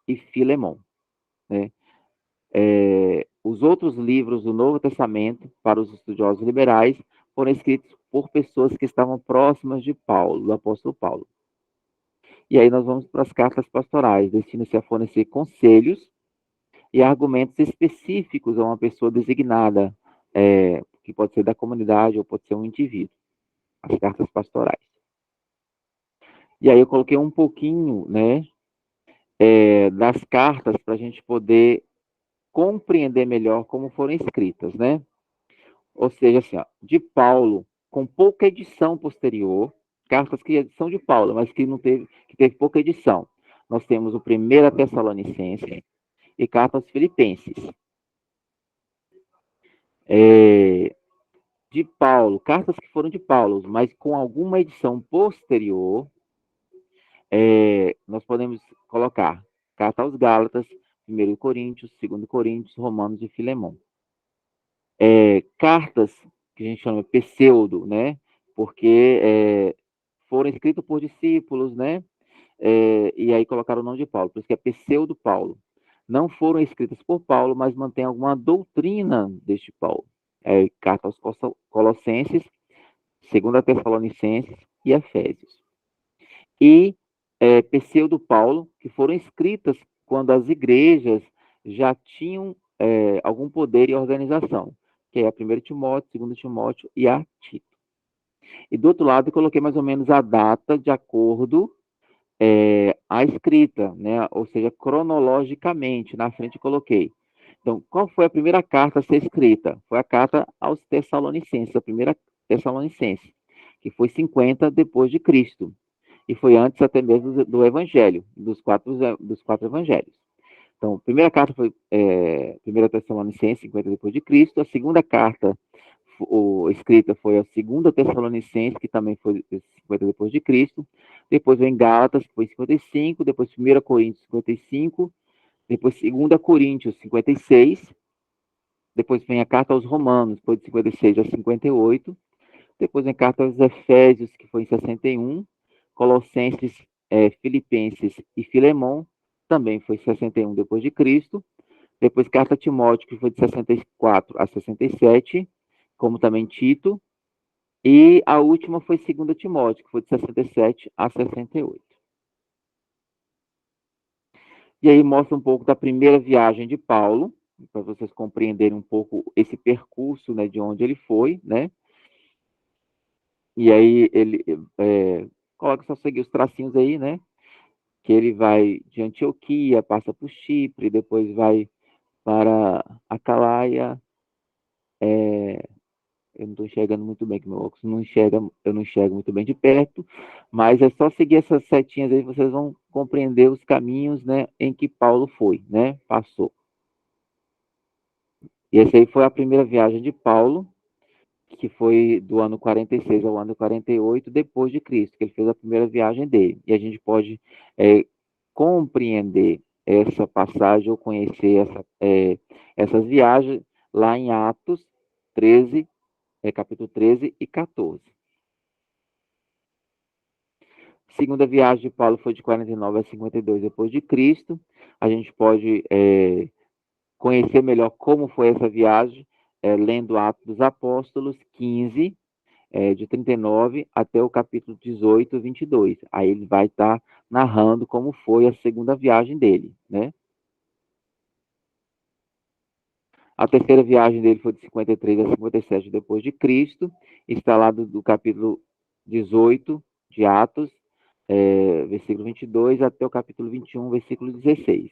e Filemão, né? Os outros livros do Novo Testamento, para os estudiosos liberais, foram escritos por pessoas que estavam próximas de Paulo, do apóstolo Paulo. E aí nós vamos para as cartas pastorais, destinam-se a fornecer conselhos e argumentos específicos a uma pessoa designada, que pode ser da comunidade ou pode ser um indivíduo. As cartas pastorais. E aí eu coloquei um pouquinho, né, das cartas para a gente poder compreender melhor como foram escritas, né? Ou seja, assim, ó, de Paulo, com pouca edição posterior, cartas que são de Paulo, mas que não teve, que teve pouca edição. Nós temos o 1 Tessalonicense e cartas Filipenses. De Paulo, cartas que foram de Paulo, mas com alguma edição posterior, nós podemos colocar carta aos Gálatas, 1 Coríntios, 2 Coríntios, Romanos e Filemão. Cartas que a gente chama pseudo, né? Porque foram escritas por discípulos, né? E aí colocaram o nome de Paulo, por isso que é pseudo Paulo. Não foram escritas por Paulo, mas mantém alguma doutrina deste Paulo. Carta aos Colossenses, 2 Tessalonicenses e Efésios. E pseudo Paulo, que foram escritas quando as igrejas já tinham algum poder e organização, que é a 1 Timóteo, 2 Timóteo e a Tito. E do outro lado eu coloquei mais ou menos a data de acordo à escrita, né? Ou seja, cronologicamente, na frente eu coloquei. Então, qual foi a primeira carta a ser escrita? Foi a carta aos Tessalonicenses, a primeira Tessalonicense, que foi 50 depois de Cristo. E foi antes até mesmo do Evangelho, dos quatro Evangelhos. Então, a primeira carta foi 1 Tessalonicenses, 50 depois de Cristo. A segunda carta escrita foi a 2 Tessalonicenses, que também foi 50 depois de Cristo. Depois vem Gálatas, que foi 55. Depois 1 Coríntios, 55. Depois 2 Coríntios, 56. Depois vem a carta aos Romanos, que foi de 56 a 58. Depois vem a carta aos Efésios, que foi em 61. Colossenses, Filipenses e Filemão, também foi 61 depois de Cristo. Depois carta a Timóteo, que foi de 64 a 67, como também Tito. E a última foi 2 Timóteo, que foi de 67 a 68. E aí mostra um pouco da primeira viagem de Paulo, para vocês compreenderem um pouco esse percurso, né, de onde ele foi, né? E aí ele coloca só seguir os tracinhos aí, né? Que ele vai de Antioquia, passa por Chipre, depois vai para Acalaia, Eu não estou enxergando muito bem, que meu óculos não enxerga, eu não enxergo muito bem de perto, mas é só seguir essas setinhas aí, vocês vão compreender os caminhos, né, em que Paulo foi, né, passou. E essa aí foi a primeira viagem de Paulo, que foi do ano 46 ao ano 48 depois de Cristo, que ele fez a primeira viagem dele. E a gente pode compreender essa passagem ou conhecer essas viagens lá em Atos 13, capítulo 13 e 14. Segunda viagem de Paulo foi de 49 a 52 depois de Cristo. A gente pode conhecer melhor como foi essa viagem, lendo Atos dos Apóstolos 15, de 39 até o capítulo 18, 22. Aí ele vai estar narrando como foi a segunda viagem dele, né? A terceira viagem dele foi de 53 a 57 depois de Cristo, está lá do capítulo 18 de Atos, versículo 22, até o capítulo 21, versículo 16.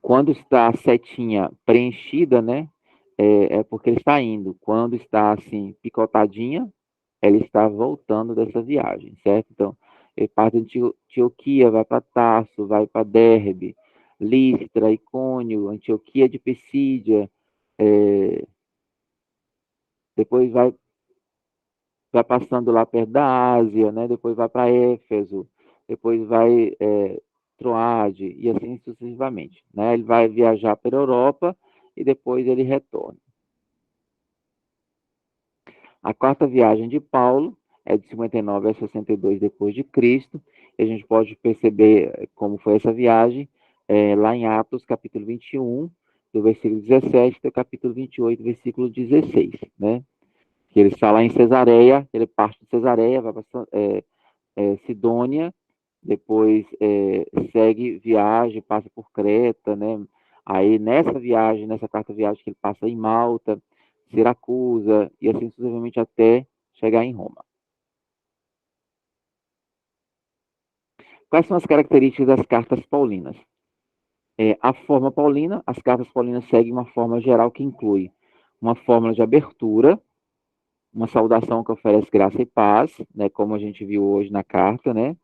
Quando está a setinha preenchida, né, é porque ele está indo. Quando está assim, picotadinha, ele está voltando dessa viagem, certo? Então, ele parte de Antioquia, vai para Tarso, vai para Derbe, Listra, Icônio, Antioquia de Pisídia, depois vai passando lá perto da Ásia, né? Depois vai para Éfeso, depois vai Troade, e assim sucessivamente, né? Ele vai viajar pela Europa e depois ele retorna. A quarta viagem de Paulo é de 59 a 62 depois de Cristo. E a gente pode perceber como foi essa viagem lá em Atos, capítulo 21, do versículo 17 até o capítulo 28, versículo 16, né? Que ele está lá em Cesareia, ele parte de Cesareia, vai para Sidônia, depois segue viagem, passa por Creta, né? Aí nessa viagem, nessa quarta viagem, que ele passa em Malta, Siracusa, e assim sucessivamente até chegar em Roma. Quais são as características das cartas paulinas? A forma paulina, as cartas paulinas seguem uma forma geral que inclui uma fórmula de abertura, uma saudação que oferece graça e paz, né, como a gente viu hoje na carta, né?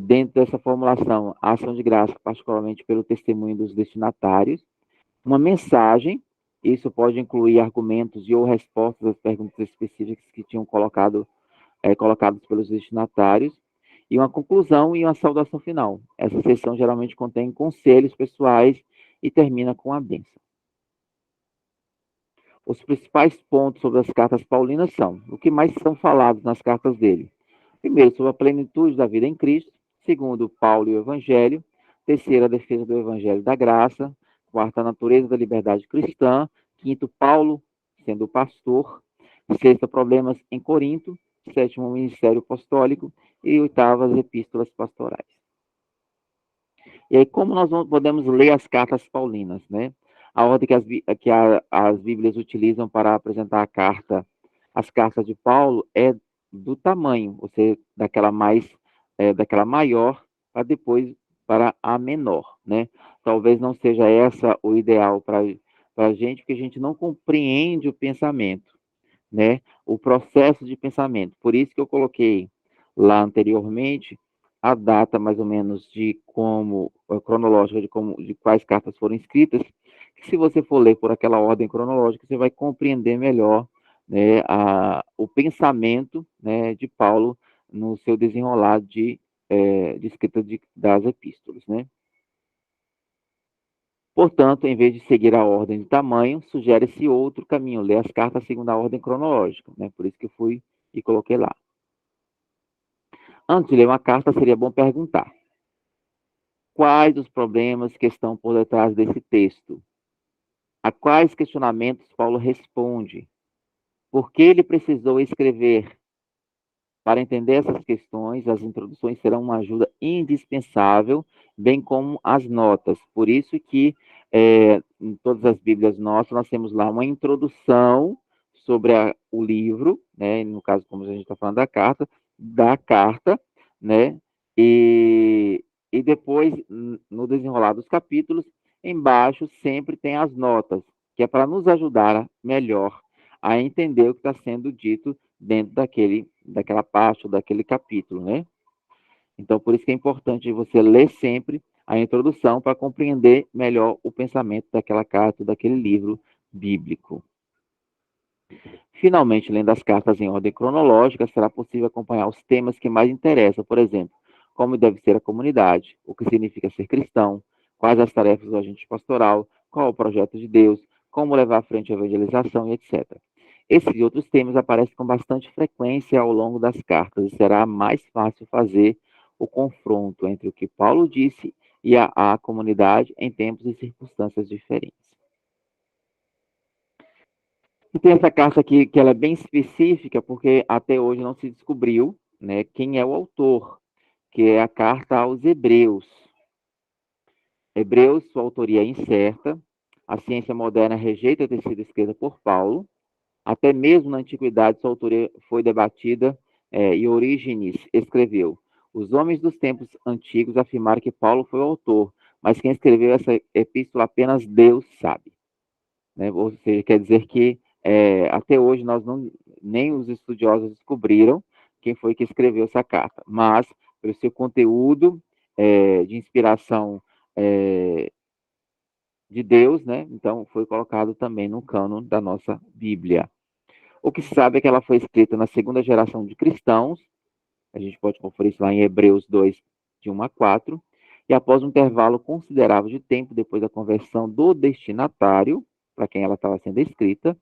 Dentro dessa formulação, a ação de graça, particularmente pelo testemunho dos destinatários, uma mensagem, isso pode incluir argumentos e ou respostas às perguntas específicas que tinham colocados pelos destinatários, e uma conclusão e uma saudação final. Essa sessão geralmente contém conselhos pessoais e termina com a bênção. Os principais pontos sobre as cartas paulinas são o que mais são falados nas cartas dele. Primeiro, sobre a plenitude da vida em Cristo. Segundo, Paulo e o Evangelho. Terceiro, a defesa do Evangelho da graça. Quarto, a natureza da liberdade cristã. Quinto, Paulo sendo pastor. Sexto, problemas em Corinto. Sétimo, o ministério apostólico. E oitavo, as epístolas pastorais. E aí, como nós podemos ler as cartas paulinas, né? A ordem que as Bíblias utilizam para apresentar as cartas de Paulo é do tamanho, ou seja, daquela maior para depois para a menor, né? Talvez não seja essa o ideal para a gente, porque a gente não compreende o pensamento, né? O processo de pensamento. Por isso que eu coloquei lá anteriormente a data mais ou menos cronológica de quais cartas foram escritas, que se você for ler por aquela ordem cronológica, você vai compreender melhor, né, o pensamento, né, de Paulo no seu desenrolar de escrita das epístolas, né? Portanto, em vez de seguir a ordem de tamanho, sugere-se outro caminho, ler as cartas segundo a ordem cronológica, né? Por isso que eu fui e coloquei lá. Antes de ler uma carta, seria bom perguntar: quais os problemas que estão por detrás desse texto? A quais questionamentos Paulo responde? Por que ele precisou escrever? Para entender essas questões, as introduções serão uma ajuda indispensável, bem como as notas. Por isso que em todas as Bíblias nossas, nós temos lá uma introdução sobre o livro, né? No caso, como a gente está falando da carta, né? E depois, no desenrolar dos capítulos, Embaixo sempre tem as notas, que é para nos ajudar melhor a entender o que está sendo dito dentro daquela parte ou daquele capítulo, né? Então, por isso que é importante você ler sempre a introdução para compreender melhor o pensamento daquela carta, daquele livro bíblico. Finalmente, lendo as cartas em ordem cronológica, será possível acompanhar os temas que mais interessam, por exemplo, como deve ser a comunidade, o que significa ser cristão, quais as tarefas do agente pastoral, qual o projeto de Deus, como levar à frente a evangelização e etc. Esses e outros temas aparecem com bastante frequência ao longo das cartas e será mais fácil fazer o confronto entre o que Paulo disse e a comunidade em tempos e circunstâncias diferentes. E tem essa carta aqui que ela é bem específica, porque até hoje não se descobriu, né, quem é o autor, que é a carta aos Hebreus. Hebreus, sua autoria é incerta, a ciência moderna rejeita ter sido escrita por Paulo, até mesmo na antiguidade sua autoria foi debatida, e Orígenes escreveu: os homens dos tempos antigos afirmaram que Paulo foi o autor, mas quem escreveu essa epístola apenas Deus sabe. Né? Ou seja, quer dizer que até hoje nem os estudiosos descobriram quem foi que escreveu essa carta, mas pelo seu conteúdo de inspiração de Deus, né? Então foi colocado também no cânon da nossa Bíblia. O que se sabe é que ela foi escrita na segunda geração de cristãos, a gente pode conferir isso lá em Hebreus 2, de 1 a 4, e após um intervalo considerável de tempo depois da conversão do destinatário, para quem ela estava sendo escrita,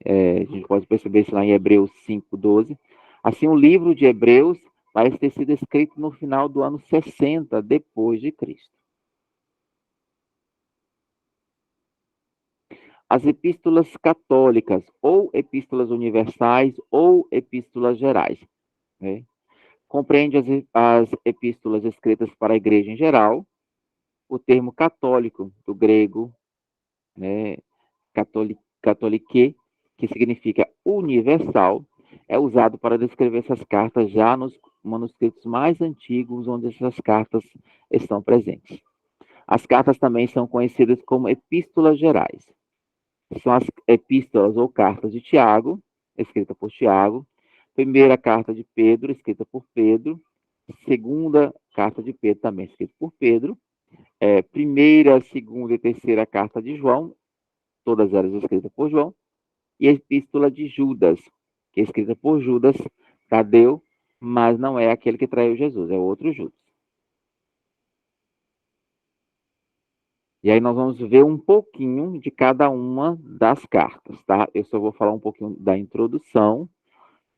a gente pode perceber isso lá em Hebreus 5, 12. Assim, o livro de Hebreus parece ter sido escrito no final do ano 60 depois de Cristo. As epístolas católicas, ou epístolas universais, ou epístolas gerais, né? Compreende as epístolas escritas para a igreja em geral. O termo católico, do grego, né, catholique, que significa universal, é usado para descrever essas cartas já nos manuscritos mais antigos, onde essas cartas estão presentes. As cartas também são conhecidas como epístolas gerais. São as epístolas ou cartas de Tiago, escrita por Tiago, primeira carta de Pedro, escrita por Pedro, segunda carta de Pedro, também escrita por Pedro, primeira, segunda e terceira carta de João, todas elas escritas por João, e a epístola de Judas, que é escrita por Judas Tadeu, mas não é aquele que traiu Jesus, é outro Judas. E aí nós vamos ver um pouquinho de cada uma das cartas, tá? Eu só vou falar um pouquinho da introdução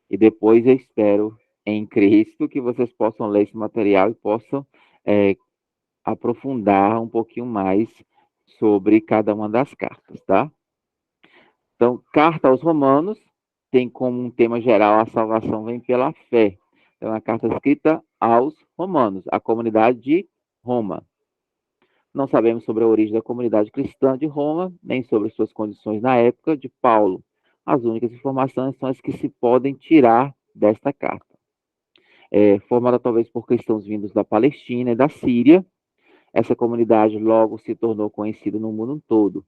e depois eu espero em Cristo que vocês possam ler esse material e possam aprofundar um pouquinho mais sobre cada uma das cartas, tá? Então, carta aos Romanos tem como um tema geral a salvação vem pela fé. É uma carta escrita aos Romanos, a comunidade de Roma. Não sabemos sobre a origem da comunidade cristã de Roma, nem sobre suas condições na época de Paulo. As únicas informações são as que se podem tirar desta carta. Formada talvez por cristãos vindos da Palestina e da Síria, essa comunidade logo se tornou conhecida no mundo todo.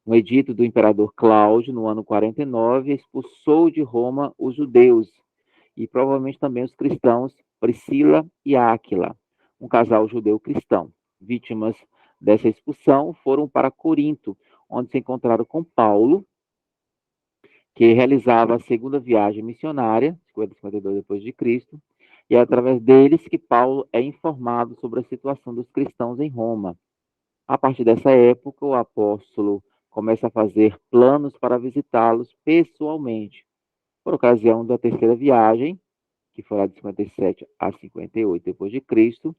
Um edito do imperador Cláudio, no ano 49, expulsou de Roma os judeus e provavelmente também os cristãos Priscila e Áquila, um casal judeu-cristão. Vítimas dessa expulsão foram para Corinto, onde se encontraram com Paulo, que realizava a segunda viagem missionária, 52 depois de Cristo, e é através deles que Paulo é informado sobre a situação dos cristãos em Roma. A partir dessa época, o apóstolo começa a fazer planos para visitá-los pessoalmente. Por ocasião da terceira viagem, que foi lá de 57 a 58 depois de Cristo,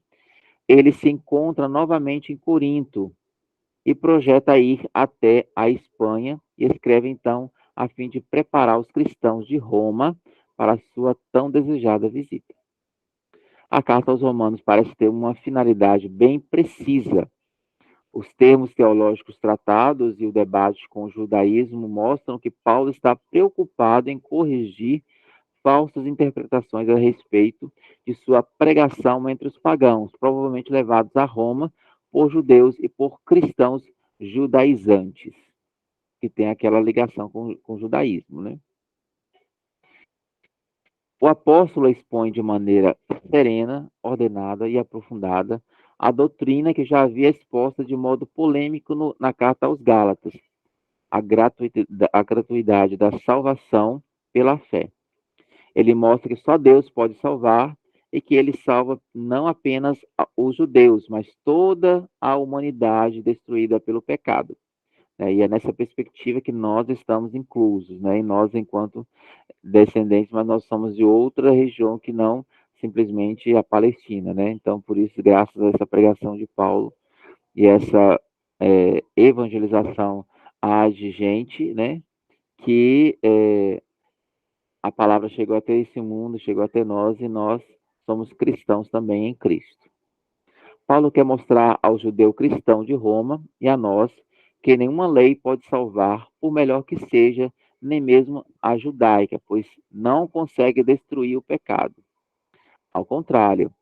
ele se encontra novamente em Corinto e projeta ir até a Espanha e escreve então a fim de preparar os cristãos de Roma para a sua tão desejada visita. A carta aos Romanos parece ter uma finalidade bem precisa. Os termos teológicos tratados e o debate com o judaísmo mostram que Paulo está preocupado em corrigir falsas interpretações a respeito de sua pregação entre os pagãos, provavelmente levados a Roma por judeus e por cristãos judaizantes, que tem aquela ligação com o judaísmo, né? O apóstolo expõe de maneira serena, ordenada e aprofundada a doutrina que já havia exposta de modo polêmico na carta aos Gálatas, a gratuidade da salvação pela fé. Ele mostra que só Deus pode salvar e que ele salva não apenas os judeus, mas toda a humanidade destruída pelo pecado. E é nessa perspectiva que nós estamos inclusos, né? E nós, enquanto descendentes, mas nós somos de outra região que não simplesmente a Palestina, né? Então, por isso, graças a essa pregação de Paulo e essa evangelização de gente, né? Que a palavra chegou até esse mundo, chegou até nós e nós somos cristãos também em Cristo. Paulo quer mostrar ao judeu cristão de Roma e a nós que nenhuma lei pode salvar, por melhor que seja, nem mesmo a judaica, pois não consegue destruir o pecado. Ao contrário,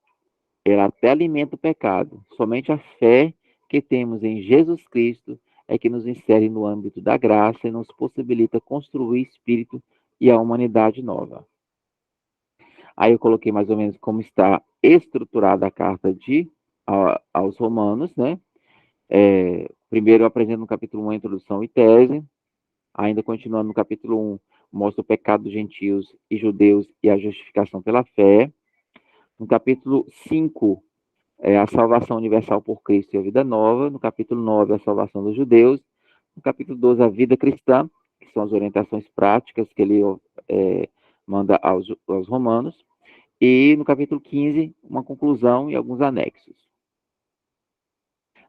ela até alimenta o pecado. Somente a fé que temos em Jesus Cristo é que nos insere no âmbito da graça e nos possibilita construir espírito e a humanidade nova. Aí eu coloquei mais ou menos como está estruturada a carta aos Romanos, né? Primeiro eu apresento no capítulo 1 a introdução e tese, ainda continuando no capítulo 1, mostra o pecado dos gentios e judeus e a justificação pela fé. No capítulo 5, a salvação universal por Cristo e a vida nova. No capítulo 9, a salvação dos judeus. No capítulo 12, a vida cristã, que são as orientações práticas que ele manda aos romanos. E no capítulo 15, uma conclusão e alguns anexos.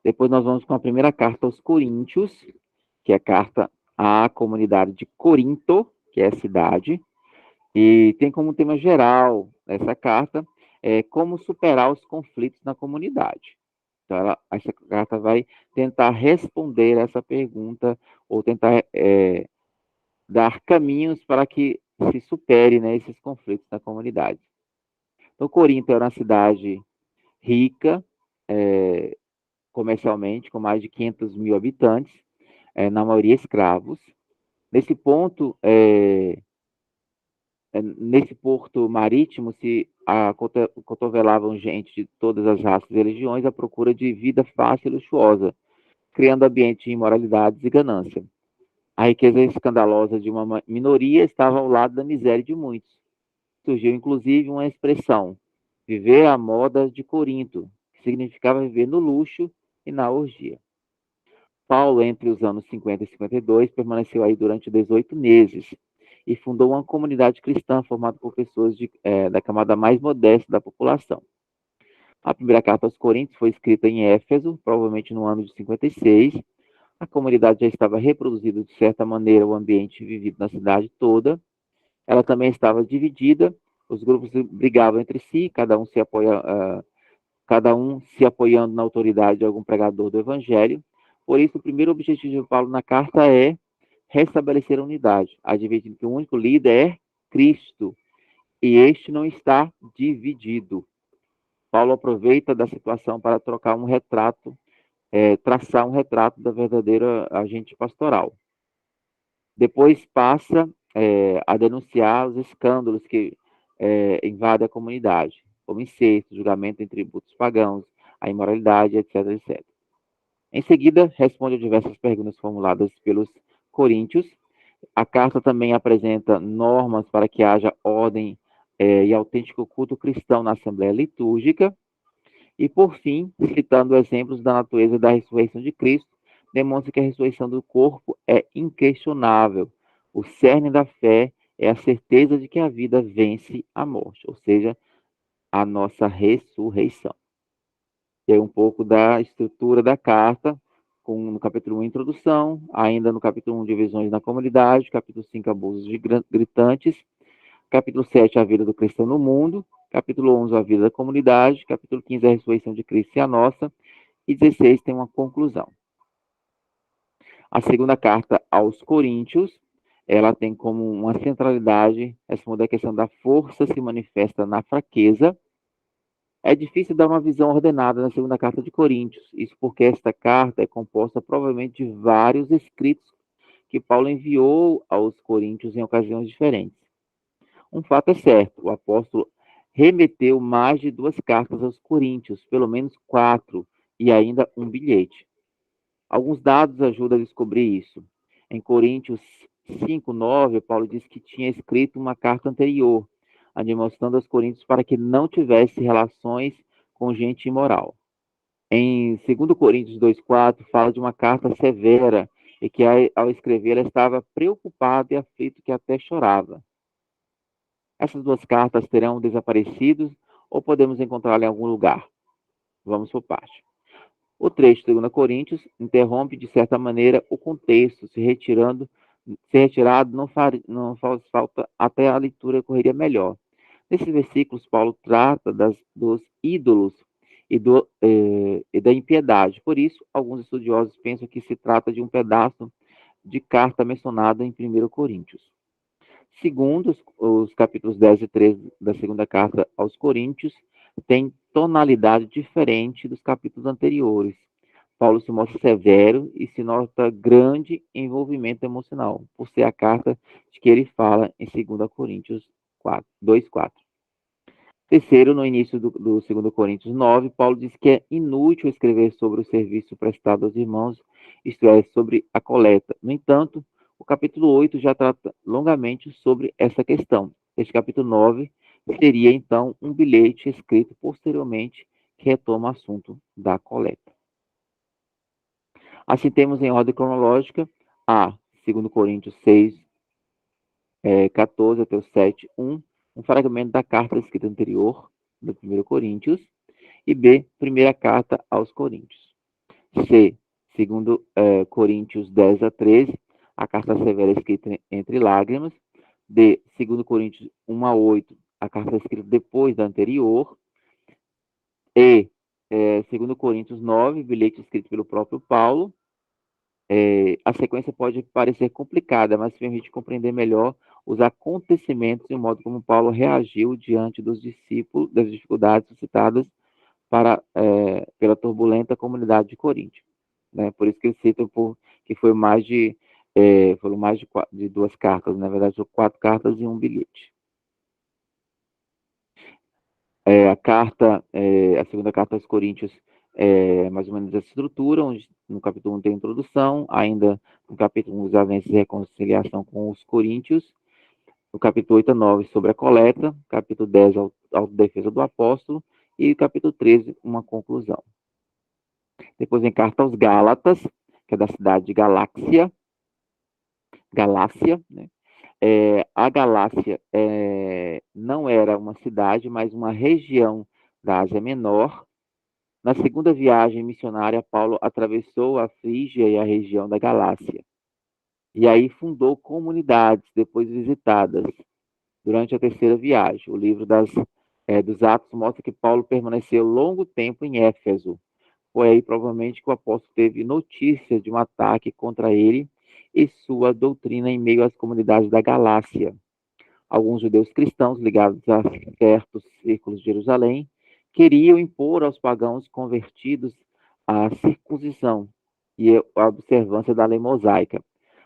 Depois nós vamos com a primeira carta aos Coríntios, que é a carta à comunidade de Corinto, que é a cidade, e tem como tema geral essa carta como superar os conflitos na comunidade. Então, essa carta vai tentar responder essa pergunta ou tentar dar caminhos para que se supere, né, esses conflitos na comunidade. Então, Corinto era uma cidade rica, comercialmente, com mais de 500 mil habitantes, na maioria escravos. Nesse ponto, nesse porto marítimo, se cotovelavam gente de todas as raças e religiões à procura de vida fácil e luxuosa, criando ambiente de imoralidades e ganância. A riqueza escandalosa de uma minoria estava ao lado da miséria de muitos. Surgiu, inclusive, uma expressão, viver à moda de Corinto, que significava viver no luxo e na orgia. Paulo, entre os anos 50 e 52, permaneceu aí durante 18 meses e fundou uma comunidade cristã formada por pessoas da camada mais modesta da população. A primeira carta aos Coríntios foi escrita em Éfeso, provavelmente no ano de 56. A comunidade já estava reproduzida, de certa maneira, o ambiente vivido na cidade toda. Ela também estava dividida, os grupos brigavam entre si, cada um se apoiando na autoridade de algum pregador do evangelho. Por isso, o primeiro objetivo de Paulo na carta é restabelecer a unidade, admitindo que o único líder é Cristo, e este não está dividido. Paulo aproveita da situação para traçar um retrato da verdadeira agente pastoral. Depois passa a denunciar os escândalos que invadem a comunidade, como incesto, julgamento em tributos pagãos, a imoralidade, etc, etc. Em seguida, responde a diversas perguntas formuladas pelos coríntios. A carta também apresenta normas para que haja ordem e autêntico culto cristão na Assembleia Litúrgica. E, por fim, citando exemplos da natureza da ressurreição de Cristo, demonstra que a ressurreição do corpo é inquestionável. O cerne da fé é a certeza de que a vida vence a morte, ou seja, a nossa ressurreição. E aí um pouco da estrutura da carta, no capítulo 1, introdução, ainda no capítulo 1, divisões na comunidade, capítulo 5, abusos gritantes, capítulo 7, a vida do cristão no mundo, capítulo 11, a vida da comunidade, capítulo 15, a ressurreição de Cristo e a nossa, e 16 tem uma conclusão. A segunda carta aos Coríntios, ela tem como uma centralidade responder a questão da força se manifesta na fraqueza, É difícil dar uma visão ordenada na segunda carta de Coríntios, isso porque esta carta é composta provavelmente de vários escritos que Paulo enviou aos coríntios em ocasiões diferentes. Um fato é certo, o apóstolo remeteu mais de 2 cartas aos coríntios, pelo menos 4, e ainda um bilhete. Alguns dados ajudam a descobrir isso. Em Coríntios 5:9, Paulo diz que tinha escrito uma carta anterior, admoestando aos coríntios para que não tivesse relações com gente imoral. Em 2 Coríntios 2:4, fala de uma carta severa e que, ao escrever, ela estava preocupada e aflito que até chorava. Essas 2 cartas terão desaparecido ou podemos encontrá-las em algum lugar? Vamos por parte. O trecho de 2 Coríntios interrompe, de certa maneira, o contexto, se retirado não faz falta, até a leitura correria melhor. Nesses versículos, Paulo trata dos ídolos e da impiedade. Por isso, alguns estudiosos pensam que se trata de um pedaço de carta mencionada em 1 Coríntios. Segundo os capítulos 10 e 13 da segunda carta aos Coríntios, tem tonalidade diferente dos capítulos anteriores. Paulo se mostra severo e se nota grande envolvimento emocional, por ser a carta de que ele fala em 2 Coríntios 2:4. Terceiro, no início do 2 Coríntios 9, Paulo diz que é inútil escrever sobre o serviço prestado aos irmãos, isto é, sobre a coleta. No entanto, o capítulo 8 já trata longamente sobre essa questão. Este capítulo 9 seria, então, um bilhete escrito posteriormente que retoma o assunto da coleta. Assim, temos em ordem cronológica a 2 Coríntios 6, 14 até o 7, um fragmento da carta escrita anterior, do 1 Coríntios, e B, primeira carta aos Coríntios. C, 2 Coríntios 10 a 13, a carta severa escrita entre lágrimas. D, 2 Coríntios 1 a 8, a carta escrita depois da anterior. E, 2 Coríntios 9, bilhete escrito pelo próprio Paulo. A sequência pode parecer complicada, mas permite compreender melhor os acontecimentos e o modo como Paulo reagiu diante dos discípulos, das dificuldades suscitadas pela turbulenta comunidade de Corinto. Né? Por isso que ele cita que foram mais de 2 cartas, na verdade, são 4 cartas e um bilhete. A segunda carta aos Coríntios é mais ou menos essa estrutura, onde no capítulo 1 tem a introdução, ainda no capítulo 1 os avanços e reconciliação com os coríntios, no capítulo 8 a 9 sobre a coleta, capítulo 10 a defesa do apóstolo, e capítulo 13 uma conclusão. Depois vem carta aos Gálatas, que é da cidade de Galácia, né? A Galácia não era uma cidade, mas uma região da Ásia Menor. Na segunda viagem missionária, Paulo atravessou a Frígia e a região da Galácia. E aí fundou comunidades depois visitadas durante a terceira viagem. O livro dos Atos mostra que Paulo permaneceu longo tempo em Éfeso. Foi aí provavelmente que o apóstolo teve notícia de um ataque contra ele e sua doutrina em meio às comunidades da Galácia. Alguns judeus cristãos ligados a certos círculos de Jerusalém queriam impor aos pagãos convertidos a circuncisão e a observância da lei mosaica.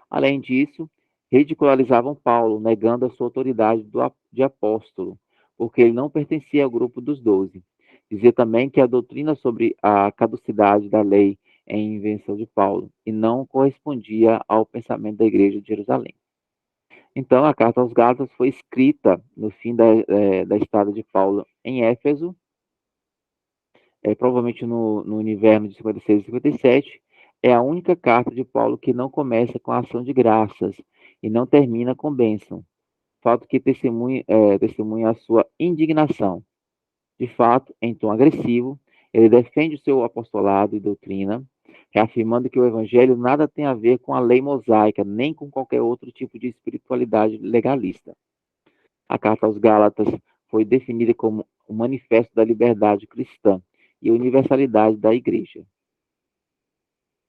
Além disso, ridicularizavam Paulo, negando a sua autoridade de apóstolo, porque ele não pertencia ao grupo dos 12. Dizia também que a doutrina sobre a caducidade da lei é invenção de Paulo e não correspondia ao pensamento da igreja de Jerusalém. Então, a carta aos Gálatas foi escrita no fim da estada de Paulo em Éfeso, provavelmente no inverno de 56 e 57. É a única carta de Paulo que não começa com a ação de graças e não termina com bênção, fato que testemunha a sua indignação. De fato, em tom agressivo, ele defende o seu apostolado e doutrina, reafirmando que o evangelho nada tem a ver com a lei mosaica, nem com qualquer outro tipo de espiritualidade legalista. A carta aos Gálatas foi definida como o manifesto da liberdade cristã e universalidade da igreja.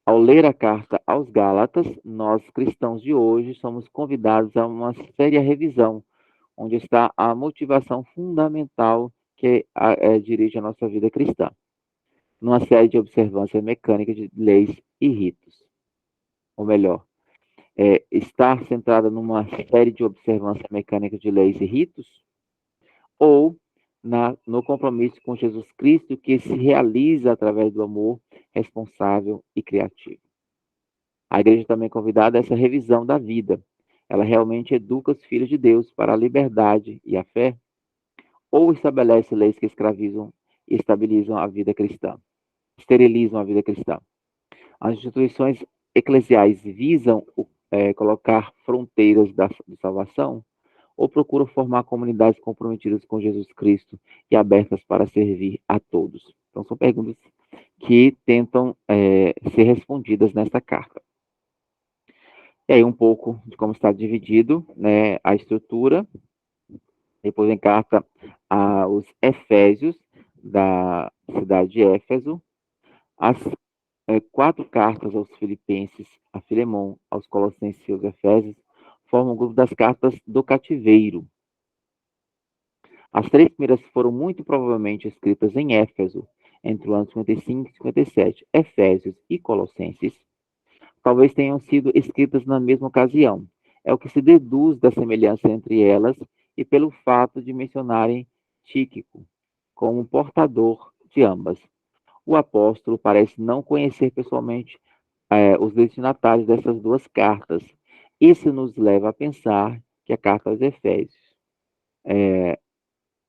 Ao ler a carta aos Gálatas, nós cristãos de hoje somos convidados a uma séria revisão, onde está a motivação fundamental que dirige a nossa vida cristã, numa série de observâncias mecânicas de leis e ritos. Ou melhor, estar centrada numa série de observâncias mecânicas de leis e ritos, ou no compromisso com Jesus Cristo, que se realiza através do amor responsável e criativo. A igreja também é convidada a essa revisão da vida. Ela realmente educa os filhos de Deus para a liberdade e a fé, ou estabelece leis que escravizam e estabilizam a vida cristã, esterilizam a vida cristã. As instituições eclesiais visam colocar fronteiras de salvação, ou procuram formar comunidades comprometidas com Jesus Cristo e abertas para servir a todos? Então, são perguntas que tentam ser respondidas nesta carta. E aí, um pouco de como está dividido, né, a estrutura. Depois vem carta aos Efésios, da cidade de Éfeso. As 4 cartas aos Filipenses, a Filemon, aos Colossenses e aos Efésios formam o grupo das cartas do cativeiro. As 3 primeiras foram muito provavelmente escritas em Éfeso, entre o ano 55 e 57. Efésios e Colossenses talvez tenham sido escritas na mesma ocasião. É o que se deduz da semelhança entre elas e pelo fato de mencionarem Tíquico como portador de ambas. O apóstolo parece não conhecer pessoalmente os destinatários dessas 2 cartas. Isso nos leva a pensar que a carta aos Efésios,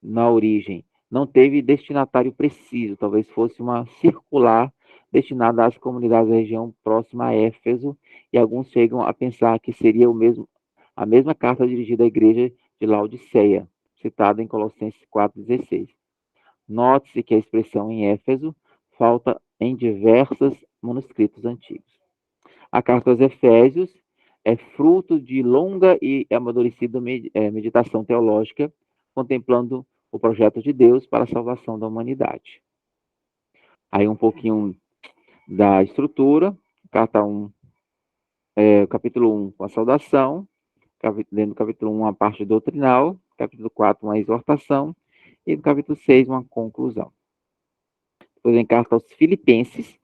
na origem, não teve destinatário preciso, talvez fosse uma circular destinada às comunidades da região próxima a Éfeso, e alguns chegam a pensar que seria a mesma carta dirigida à igreja de Laodiceia, citada em Colossenses 4,16. Note-se que a expressão em Éfeso falta em diversos manuscritos antigos. A carta aos Efésios é fruto de longa e amadurecida meditação teológica, contemplando o projeto de Deus para a salvação da humanidade. Aí um pouquinho da estrutura, carta 1, capítulo 1 com a saudação, dentro do capítulo 1 a parte doutrinal, capítulo 4 uma exortação, e no capítulo 6 uma conclusão. Depois vem carta aos Filipenses,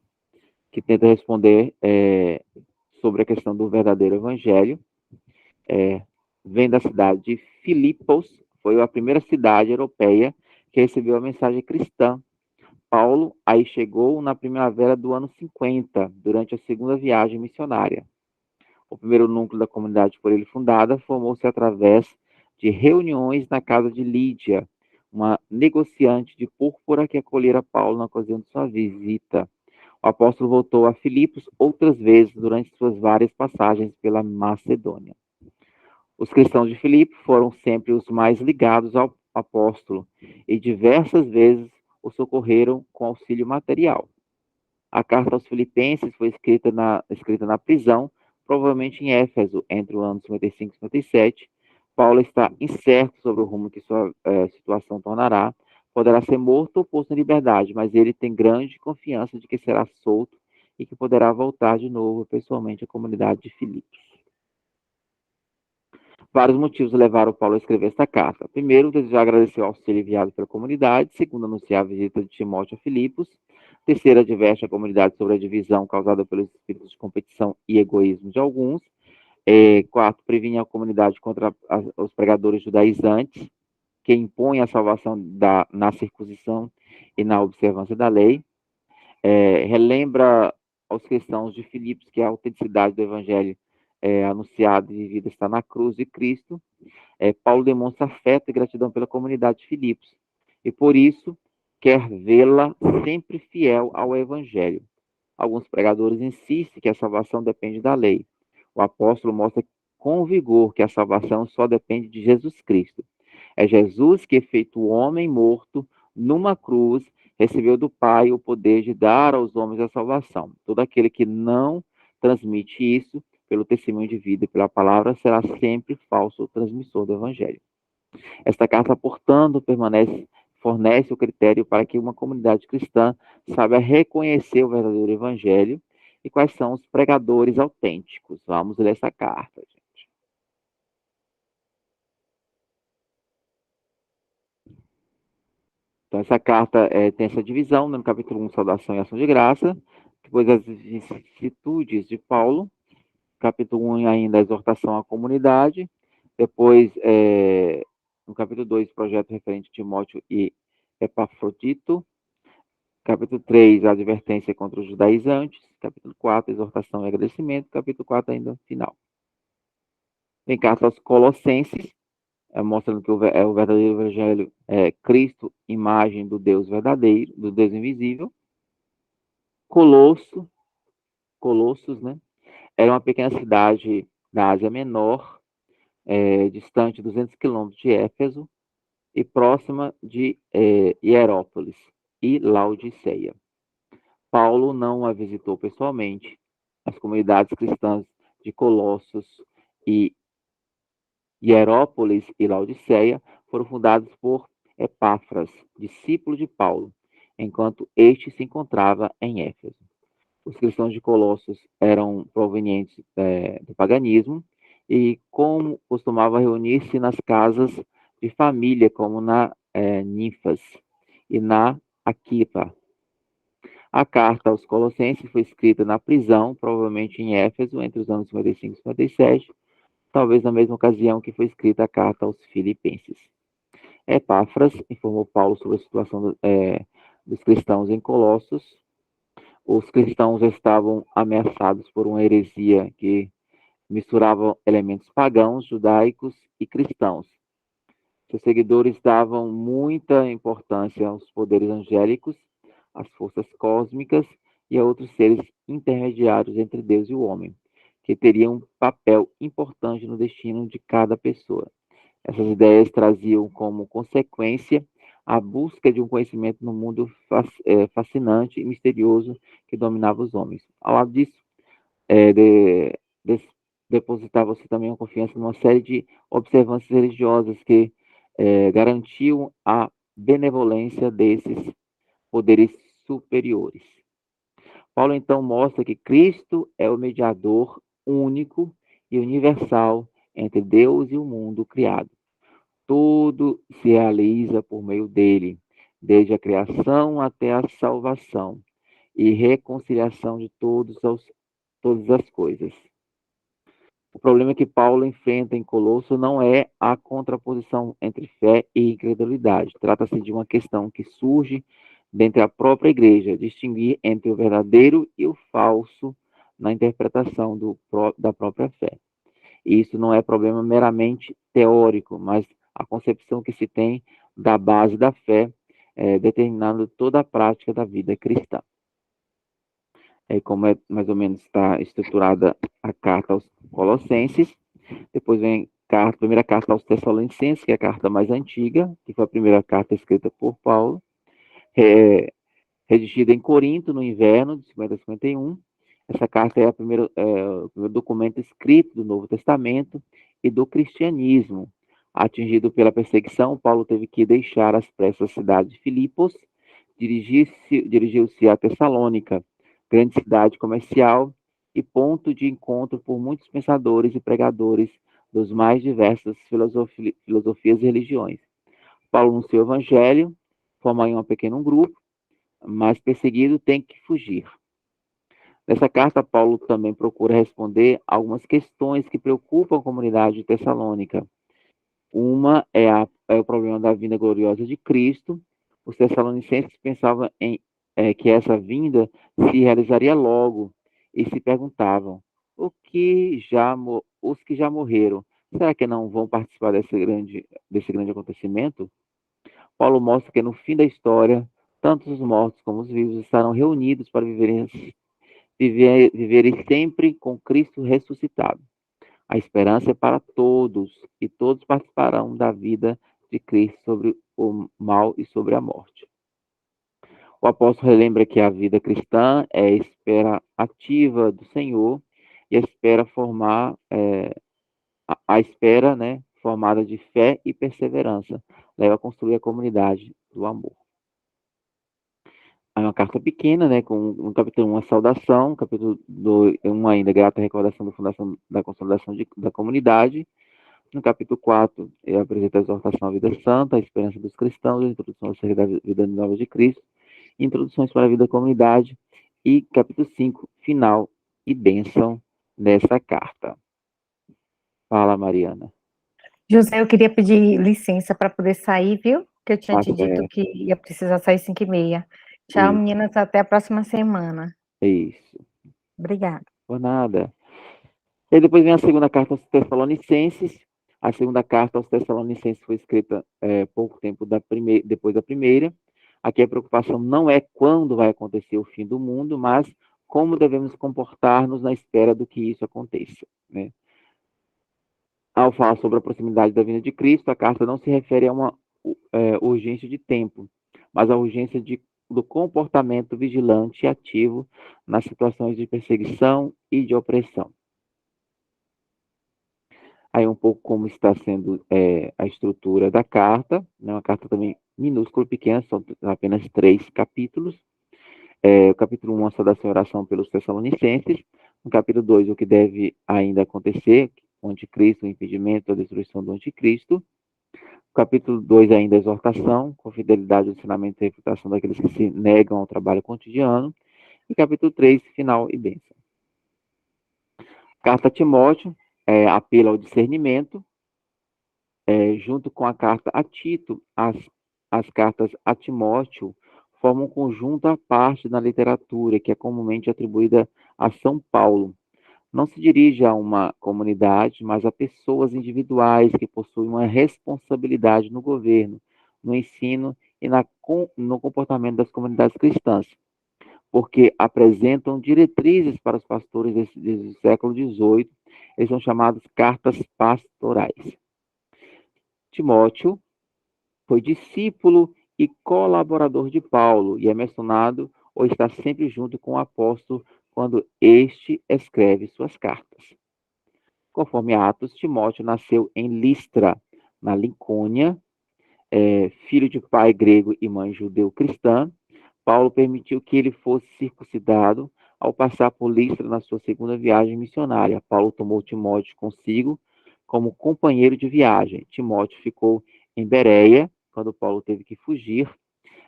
que tenta responder sobre a questão do verdadeiro evangelho. Vem da cidade de Filipos, foi a primeira cidade europeia que recebeu a mensagem cristã. Paulo aí chegou na primavera do ano 50, durante a segunda viagem missionária. O primeiro núcleo da comunidade por ele fundada formou-se através de reuniões na casa de Lídia, uma negociante de púrpura que acolhera Paulo na ocasião de sua visita. O apóstolo voltou a Filipos outras vezes durante suas várias passagens pela Macedônia. Os cristãos de Filipe foram sempre os mais ligados ao apóstolo e diversas vezes o socorreram com auxílio material. A carta aos Filipenses foi escrita na prisão, provavelmente em Éfeso, entre o ano 55 e 57. Paulo está incerto sobre o rumo que sua situação tornará. Poderá ser morto ou posto em liberdade, mas ele tem grande confiança de que será solto e que poderá voltar de novo pessoalmente à comunidade de Filipos. Vários motivos levaram Paulo a escrever esta carta. Primeiro, desejar agradecer o auxílio enviado pela comunidade. Segundo, anunciar a visita de Timóteo a Filipos. Terceiro, adverte a comunidade sobre a divisão causada pelos espíritos de competição e egoísmo de alguns. Quarto, previne a comunidade contra os pregadores judaizantes, que impõem a salvação na circuncisão e na observância da lei. Relembra aos cristãos de Filipos que a autenticidade do evangelho anunciado e vivido está na cruz de Cristo. Paulo demonstra afeto e gratidão pela comunidade de Filipos, e por isso quer vê-la sempre fiel ao evangelho. Alguns pregadores insistem que a salvação depende da lei. O apóstolo mostra com vigor que a salvação só depende de Jesus Cristo. É Jesus que, feito homem morto numa cruz, recebeu do Pai o poder de dar aos homens a salvação. Todo aquele que não transmite isso pelo testemunho de vida e pela palavra será sempre falso transmissor do evangelho. Esta carta, portanto, fornece o critério para que uma comunidade cristã saiba reconhecer o verdadeiro evangelho e quais são os pregadores autênticos. Vamos ler essa carta, gente. Então, essa carta tem essa divisão, né? No capítulo 1, saudação e ação de graça. Depois, as vicissitudes de Paulo. Capítulo 1, ainda, a exortação à comunidade. Depois, no capítulo 2, projeto referente a Timóteo e Epafrodito. Capítulo 3, a advertência contra os judaizantes. Capítulo 4, exortação e agradecimento. Capítulo 4, ainda, final. Tem carta aos Colossenses, mostrando que o verdadeiro evangelho é Cristo, imagem do Deus verdadeiro, do Deus invisível. Colossos, né? Era uma pequena cidade da Ásia Menor, distante 200 quilômetros de Éfeso e próxima de Hierópolis e Laodiceia. Paulo não a visitou pessoalmente. As comunidades cristãs de Colossos e Hierópolis e Laodiceia foram fundadas por Epáfras, discípulo de Paulo, enquanto este se encontrava em Éfeso. Os cristãos de Colossos eram provenientes do paganismo e como costumava reunir-se nas casas de família, como na Ninfas e na Aquipa. A carta aos Colossenses foi escrita na prisão, provavelmente em Éfeso, entre os anos 55 e 57, talvez na mesma ocasião que foi escrita a carta aos Filipenses. Epáfras informou Paulo sobre a situação dos cristãos em Colossos. Os cristãos estavam ameaçados por uma heresia que misturava elementos pagãos, judaicos e cristãos. Seus seguidores davam muita importância aos poderes angélicos, às forças cósmicas e a outros seres intermediários entre Deus e o homem, que teriam um papel importante no destino de cada pessoa. Essas ideias traziam como consequência a busca de um conhecimento no mundo fascinante e misterioso que dominava os homens. Ao lado disso, depositava-se também a confiança numa série de observâncias religiosas que garantiam a benevolência desses poderes superiores. Paulo, então, mostra que Cristo é o mediador único e universal entre Deus e o mundo criado. Tudo se realiza por meio dele, desde a criação até a salvação e reconciliação de todas as coisas. O problema que Paulo enfrenta em Colosso não é a contraposição entre fé e incredulidade. Trata-se de uma questão que surge dentro da própria igreja, distinguir entre o verdadeiro e o falso na interpretação da própria fé. E isso não é problema meramente teórico, mas a concepção que se tem da base da fé, determinando toda a prática da vida cristã. Como mais ou menos está estruturada a carta aos Colossenses. Depois vem a primeira carta aos Tessalonicenses, que é a carta mais antiga, que foi a primeira carta escrita por Paulo, redigida em Corinto, no inverno de 50 a 51. Essa carta é o primeiro documento escrito do Novo Testamento e do cristianismo. Atingido pela perseguição, Paulo teve que deixar às pressas a cidade de Filipos, dirigiu-se a Tessalônica, grande cidade comercial e ponto de encontro por muitos pensadores e pregadores dos mais diversas filosofias e religiões. Paulo anunciou o evangelho, forma em um pequeno grupo, mas perseguido tem que fugir. Nessa carta, Paulo também procura responder algumas questões que preocupam a comunidade de Tessalônica. Uma é o problema da vinda gloriosa de Cristo. Os tessalonicenses pensavam que essa vinda se realizaria logo e se perguntavam: os que já morreram, será que não vão participar desse grande acontecimento? Paulo mostra que no fim da história, tanto os mortos como os vivos estarão reunidos para viverem sempre com Cristo ressuscitado. A esperança é para todos, e todos participarão da vida de Cristo sobre o mal e sobre a morte. O apóstolo relembra que a vida cristã é a espera ativa do Senhor e a espera formada de fé e perseverança leva a construir a comunidade do amor. É uma carta pequena, né, com no capítulo 1 a saudação, capítulo 1 ainda grata recordação da fundação da consolidação da comunidade, No capítulo 4, ele apresenta a exortação à vida santa, a esperança dos cristãos, a introdução acerca da vida nova de Cristo, introduções para a vida da comunidade, e capítulo 5, final e bênção nessa carta. Fala, Mariana. José, eu queria pedir licença para poder sair, viu? Que eu tinha Tá te dito certo. que ia precisar sair 5h30. Tchau, Isso. meninas, até a próxima semana. É isso. Obrigada. Por nada. E depois vem a segunda carta aos Tessalonicenses. A segunda carta aos Tessalonicenses foi escrita pouco tempo depois da primeira. Aqui a preocupação não é quando vai acontecer o fim do mundo, mas como devemos comportar-nos na espera do que isso aconteça, né? Ao falar sobre a proximidade da vinda de Cristo, a carta não se refere a uma urgência de tempo, mas a urgência do comportamento vigilante e ativo nas situações de perseguição e de opressão. Aí um pouco como está sendo a estrutura da carta, né? Uma carta também minúscula, pequena, são apenas 3 capítulos. O capítulo 1, a saudação e oração pelos Tessalonicenses. No capítulo 2, o que deve ainda acontecer, o anticristo, o impedimento, a destruição do anticristo. No capítulo 2, ainda a exortação, com fidelidade ao ensinamento e reputação daqueles que se negam ao trabalho cotidiano. E capítulo 3, final e bênção. Carta a Timóteo, apelo ao discernimento. Junto com a carta a Tito, as cartas a Timóteo formam um conjunto à parte na literatura, que é comumente atribuída a São Paulo. Não se dirige a uma comunidade, mas a pessoas individuais que possuem uma responsabilidade no governo, no ensino e no comportamento das comunidades cristãs, porque apresentam diretrizes para os pastores desde o século XVIII. Eles são chamados cartas pastorais. Timóteo foi discípulo e colaborador de Paulo e é mencionado ou está sempre junto com o apóstolo quando este escreve suas cartas. Conforme Atos, Timóteo nasceu em Listra, na Lincolnia, filho de pai grego e mãe judeu-cristã. Paulo permitiu que ele fosse circuncidado ao passar por Listra na sua segunda viagem missionária. Paulo tomou Timóteo consigo como companheiro de viagem. Timóteo ficou em Bereia, quando Paulo teve que fugir,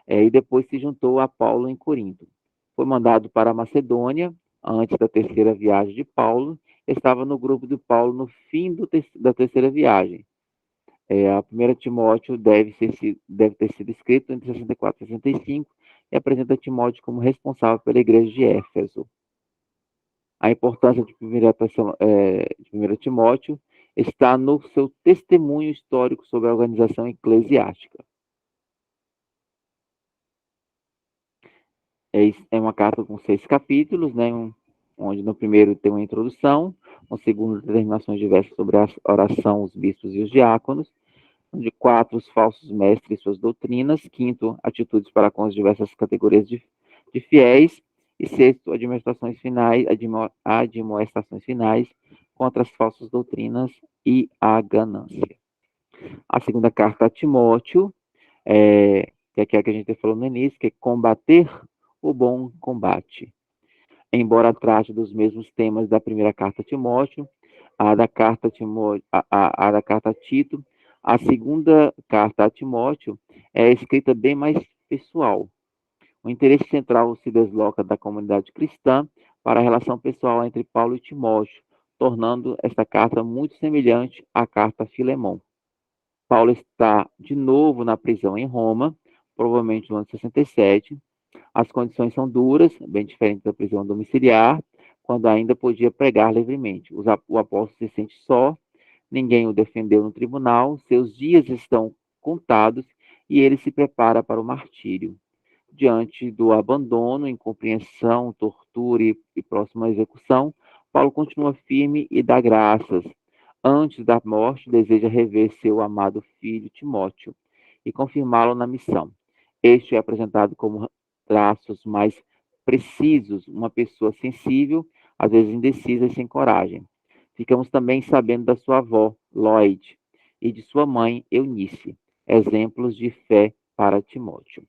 e depois se juntou a Paulo em Corinto. Foi mandado para a Macedônia, antes da terceira viagem de Paulo. Estava no grupo de Paulo no fim da terceira viagem. A primeira Timóteo deve ter sido escrito entre 64 e 65 e apresenta Timóteo como responsável pela igreja de Éfeso. A importância de 1 Timóteo está no seu testemunho histórico sobre a organização eclesiástica. É uma carta com 6 capítulos, né? Onde no primeiro tem uma introdução, no segundo determinações diversas sobre a oração, os bispos e os diáconos, de 4, os falsos mestres e suas doutrinas, 5, atitudes para com as diversas categorias de fiéis, e 6, admoestações finais contra as falsas doutrinas e a ganância. A segunda carta a Timóteo, que é aquela que a gente falou no início, que é combater o bom combate. Embora trate dos mesmos temas da primeira carta a Timóteo, a da carta a Tito, a segunda carta a Timóteo é escrita bem mais pessoal. O interesse central se desloca da comunidade cristã para a relação pessoal entre Paulo e Timóteo, tornando esta carta muito semelhante à carta a Filemão. Paulo está de novo na prisão em Roma, provavelmente no ano 67. As condições são duras, bem diferentes da prisão domiciliar, quando ainda podia pregar livremente. O apóstolo se sente só, ninguém o defendeu no tribunal, seus dias estão contados e ele se prepara para o martírio. Diante do abandono, incompreensão, tortura e próxima execução, Paulo continua firme e dá graças. Antes da morte, deseja rever seu amado filho Timóteo e confirmá-lo na missão. Este é apresentado como traços mais precisos, uma pessoa sensível, às vezes indecisa e sem coragem. Ficamos também sabendo da sua avó, Lloyd, e de sua mãe, Eunice, exemplos de fé para Timóteo.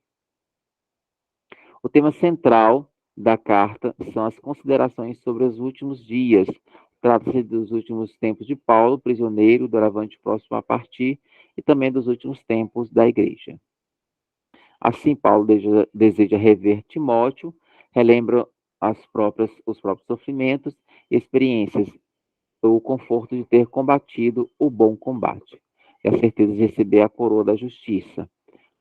O tema central da carta são as considerações sobre os últimos dias, Trata-se dos últimos tempos de Paulo, prisioneiro, doravante próximo a partir, e também dos últimos tempos da igreja. Assim, Paulo deseja rever Timóteo, relembra os próprios sofrimentos e experiências, o conforto de ter combatido o bom combate, e a certeza de receber a coroa da justiça.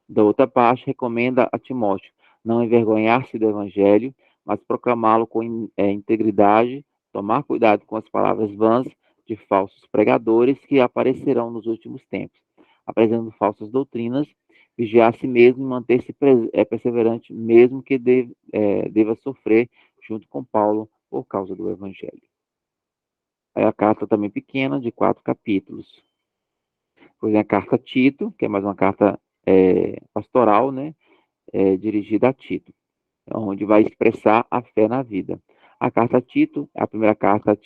Da outra parte, recomenda a Timóteo não envergonhar-se do evangelho, mas proclamá-lo com integridade, tomar cuidado com as palavras vãs de falsos pregadores que aparecerão nos últimos tempos, apresentando falsas doutrinas, vigiar a si mesmo e manter-se perseverante, mesmo que deva sofrer junto com Paulo por causa do evangelho. Aí a carta também pequena, de 4 capítulos. Depois vem a carta a Tito, que é mais uma carta pastoral, né, dirigida a Tito, onde vai expressar a fé na vida. A carta a Tito, a primeira carta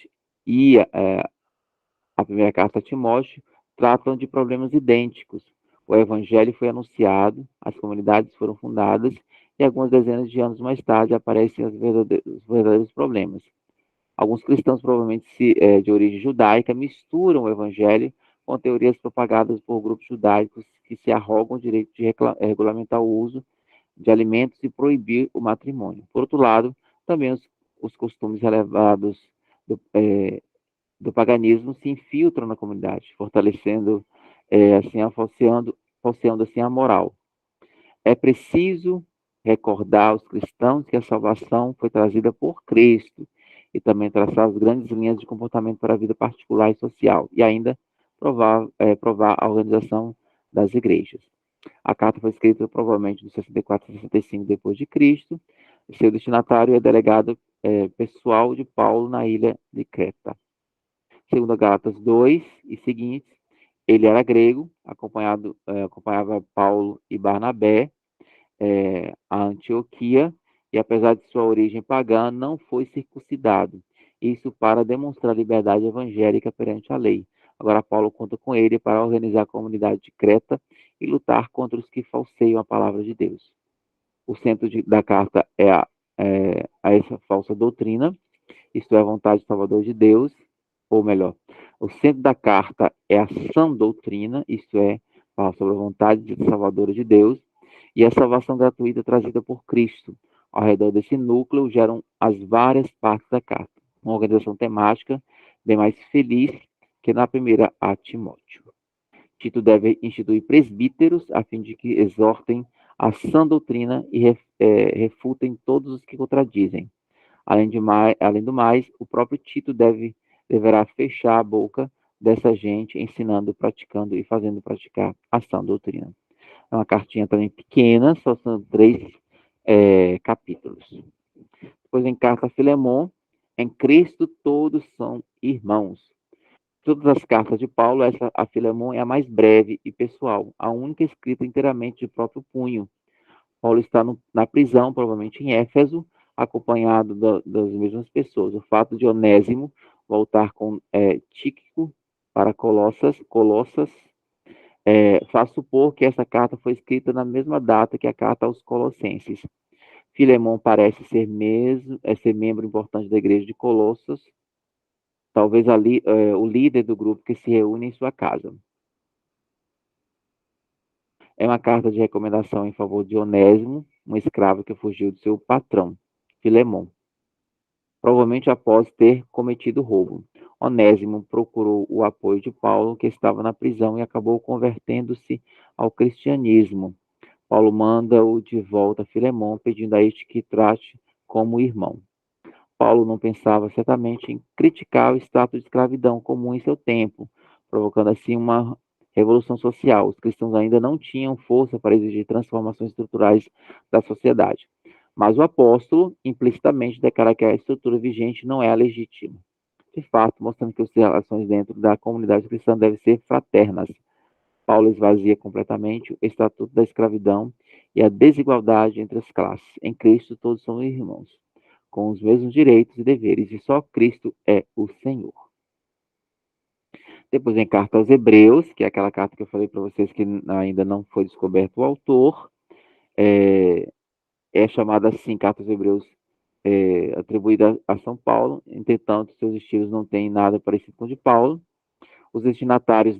e a primeira carta a Timóteo tratam de problemas idênticos. O evangelho foi anunciado, as comunidades foram fundadas e algumas dezenas de anos mais tarde aparecem os verdadeiros problemas. Alguns cristãos, provavelmente de origem judaica, misturam o evangelho com teorias propagadas por grupos judaicos que se arrogam o direito de regulamentar o uso de alimentos e proibir o matrimônio. Por outro lado, também os costumes elevados do paganismo se infiltram na comunidade, fortalecendo, falseando assim a moral. É preciso recordar aos cristãos que a salvação foi trazida por Cristo e também traçar as grandes linhas de comportamento para a vida particular e social, e ainda provar a organização das igrejas. A carta foi escrita provavelmente de 64 a 65 depois de Cristo. Seu destinatário é delegado pessoal de Paulo na ilha de Creta. Segundo Gálatas 2 e seguintes, ele era grego, acompanhava Paulo e Barnabé a Antioquia, e apesar de sua origem pagã, não foi circuncidado. Isso para demonstrar liberdade evangélica perante a lei. Agora Paulo conta com ele para organizar a comunidade de Creta e lutar contra os que falseiam a palavra de Deus. O centro da carta é a essa falsa doutrina, isto é, a vontade salvadora de Deus, ou melhor, o centro da carta é a sã doutrina, isto é, fala sobre a vontade salvadora de Deus, e a salvação gratuita trazida por Cristo. Ao redor desse núcleo geram as várias partes da carta. Uma organização temática bem mais feliz que na primeira a Timóteo. Tito deve instituir presbíteros a fim de que exortem a sã doutrina e refutem todos os que contradizem. Além do mais, o próprio Tito deverá fechar a boca dessa gente, ensinando, praticando e fazendo praticar a sã doutrina. É uma cartinha também pequena, só são 3 capítulos. Depois em carta a Filemon, em Cristo todos são irmãos. Todas as cartas de Paulo, a Filemon é a mais breve e pessoal, a única escrita inteiramente de próprio punho. Paulo está na prisão, provavelmente em Éfeso, acompanhado das mesmas pessoas. O fato de Onésimo voltar com Tíquico para Colossas faz supor que essa carta foi escrita na mesma data que a carta aos Colossenses. Filemon parece ser membro importante da igreja de Colossos, talvez ali o líder do grupo que se reúne em sua casa. É uma carta de recomendação em favor de Onésimo, um escravo que fugiu do seu patrão, Filemon, provavelmente após ter cometido roubo. Onésimo procurou o apoio de Paulo, que estava na prisão, e acabou convertendo-se ao cristianismo. Paulo manda-o de volta a Filemon, pedindo a este que trate como irmão. Paulo não pensava certamente em criticar o status de escravidão comum em seu tempo, provocando assim uma revolução social. Os cristãos ainda não tinham força para exigir transformações estruturais da sociedade. Mas o apóstolo implicitamente declara que a estrutura vigente não é a legítima. De fato, mostrando que as relações dentro da comunidade cristã devem ser fraternas. Paulo esvazia completamente o estatuto da escravidão e a desigualdade entre as classes. Em Cristo, todos são irmãos, com os mesmos direitos e deveres, e só Cristo é o Senhor. Depois vem carta aos Hebreus, que é aquela carta que eu falei para vocês que ainda não foi descoberto o autor. É chamada assim, carta aos Hebreus, atribuída a São Paulo. Entretanto, seus estilos não têm nada parecido com o de Paulo. Os destinatários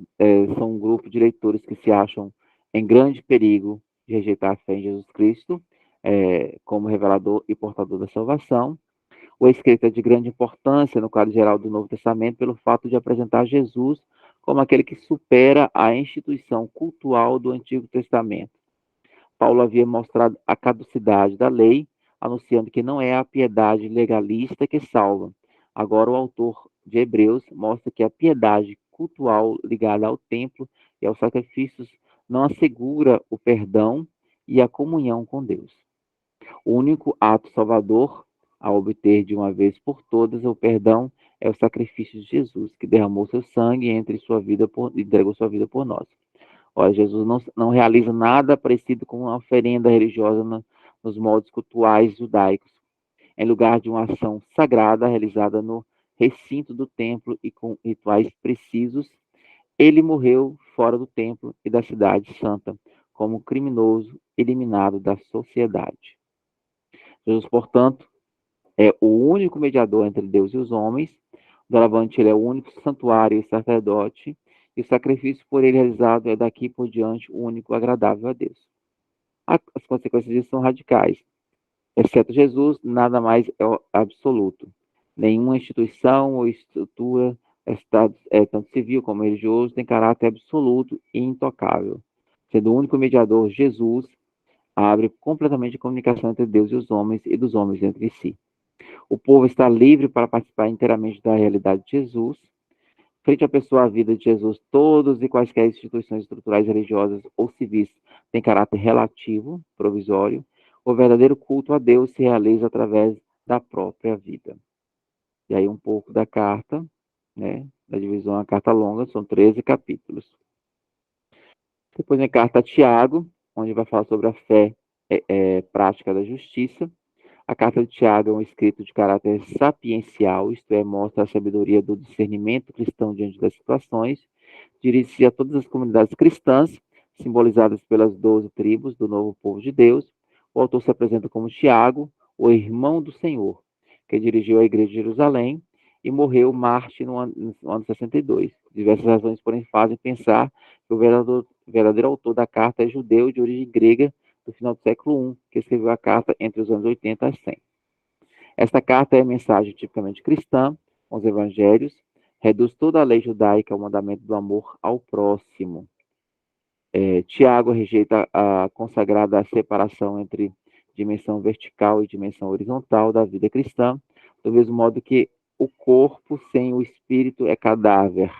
são um grupo de leitores que se acham em grande perigo de rejeitar a fé em Jesus Cristo como revelador e portador da salvação. O escrito é de grande importância no quadro geral do Novo Testamento pelo fato de apresentar Jesus como aquele que supera a instituição cultual do Antigo Testamento. Paulo havia mostrado a caducidade da lei, anunciando que não é a piedade legalista que salva. Agora, o autor de Hebreus mostra que a piedade cultual ligada ao templo e aos sacrifícios não assegura o perdão e a comunhão com Deus. O único ato salvador a obter de uma vez por todas o perdão é o sacrifício de Jesus, que derramou seu sangue e entregou sua vida por nós. Olha, Jesus não realiza nada parecido com uma oferenda religiosa nos moldes cultuais judaicos. Em lugar de uma ação sagrada realizada no recinto do templo e com rituais precisos, ele morreu fora do templo e da cidade santa, como criminoso eliminado da sociedade. Jesus, portanto, é o único mediador entre Deus e os homens. Doravante, ele é o único santuário e sacerdote, e o sacrifício por ele realizado é daqui por diante o único agradável a Deus. As consequências disso são radicais. Exceto Jesus, nada mais é absoluto. Nenhuma instituição ou estrutura, tanto civil como religioso, tem caráter absoluto e intocável. Sendo o único mediador, Jesus abre completamente a comunicação entre Deus e os homens e dos homens entre si. O povo está livre para participar inteiramente da realidade de Jesus. Frente à pessoa, a vida de Jesus, todas e quaisquer instituições estruturais, religiosas ou civis têm caráter relativo, provisório. O verdadeiro culto a Deus se realiza através da própria vida. E aí um pouco da carta, né? Da divisão, a carta longa, são 13 capítulos. Depois vem a carta a Tiago, onde vai falar sobre a fé prática da justiça. A carta de Tiago é um escrito de caráter sapiencial, isto é, mostra a sabedoria do discernimento cristão diante das situações. Dirige-se a todas as comunidades cristãs, simbolizadas pelas 12 tribos do novo povo de Deus. O autor se apresenta como Tiago, o irmão do Senhor, que dirigiu a igreja de Jerusalém e morreu mártir no ano 62. Diversas razões, porém, fazem pensar que o verdadeiro autor da carta é judeu de origem grega, do final do século I, que escreveu a carta entre os anos 80 e 100. Esta carta é mensagem tipicamente cristã, com os evangelhos, reduz toda a lei judaica ao mandamento do amor ao próximo. Tiago rejeita a consagrada separação entre dimensão vertical e dimensão horizontal da vida cristã, do mesmo modo que o corpo sem o espírito é cadáver.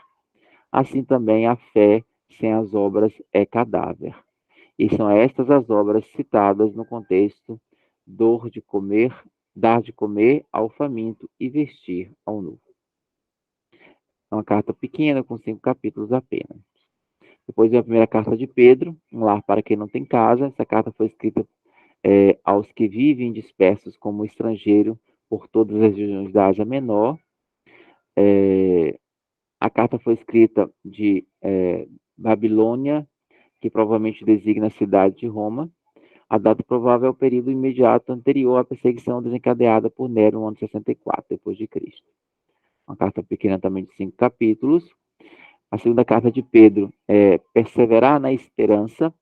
Assim também a fé sem as obras é cadáver. E são estas as obras citadas no contexto dar de comer ao faminto e vestir ao nu. É uma carta pequena, com 5 capítulos apenas. Depois vem a primeira carta de Pedro, um lar para quem não tem casa. Essa carta foi escrita aos que vivem dispersos como estrangeiro por todas as regiões da Ásia Menor. A carta foi escrita de Babilônia, que provavelmente designa a cidade de Roma. A data provável é o período imediato anterior à perseguição desencadeada por Nero no ano 64 depois de Cristo. Uma carta pequena também de 5 capítulos. A segunda carta de Pedro é perseverar na esperança,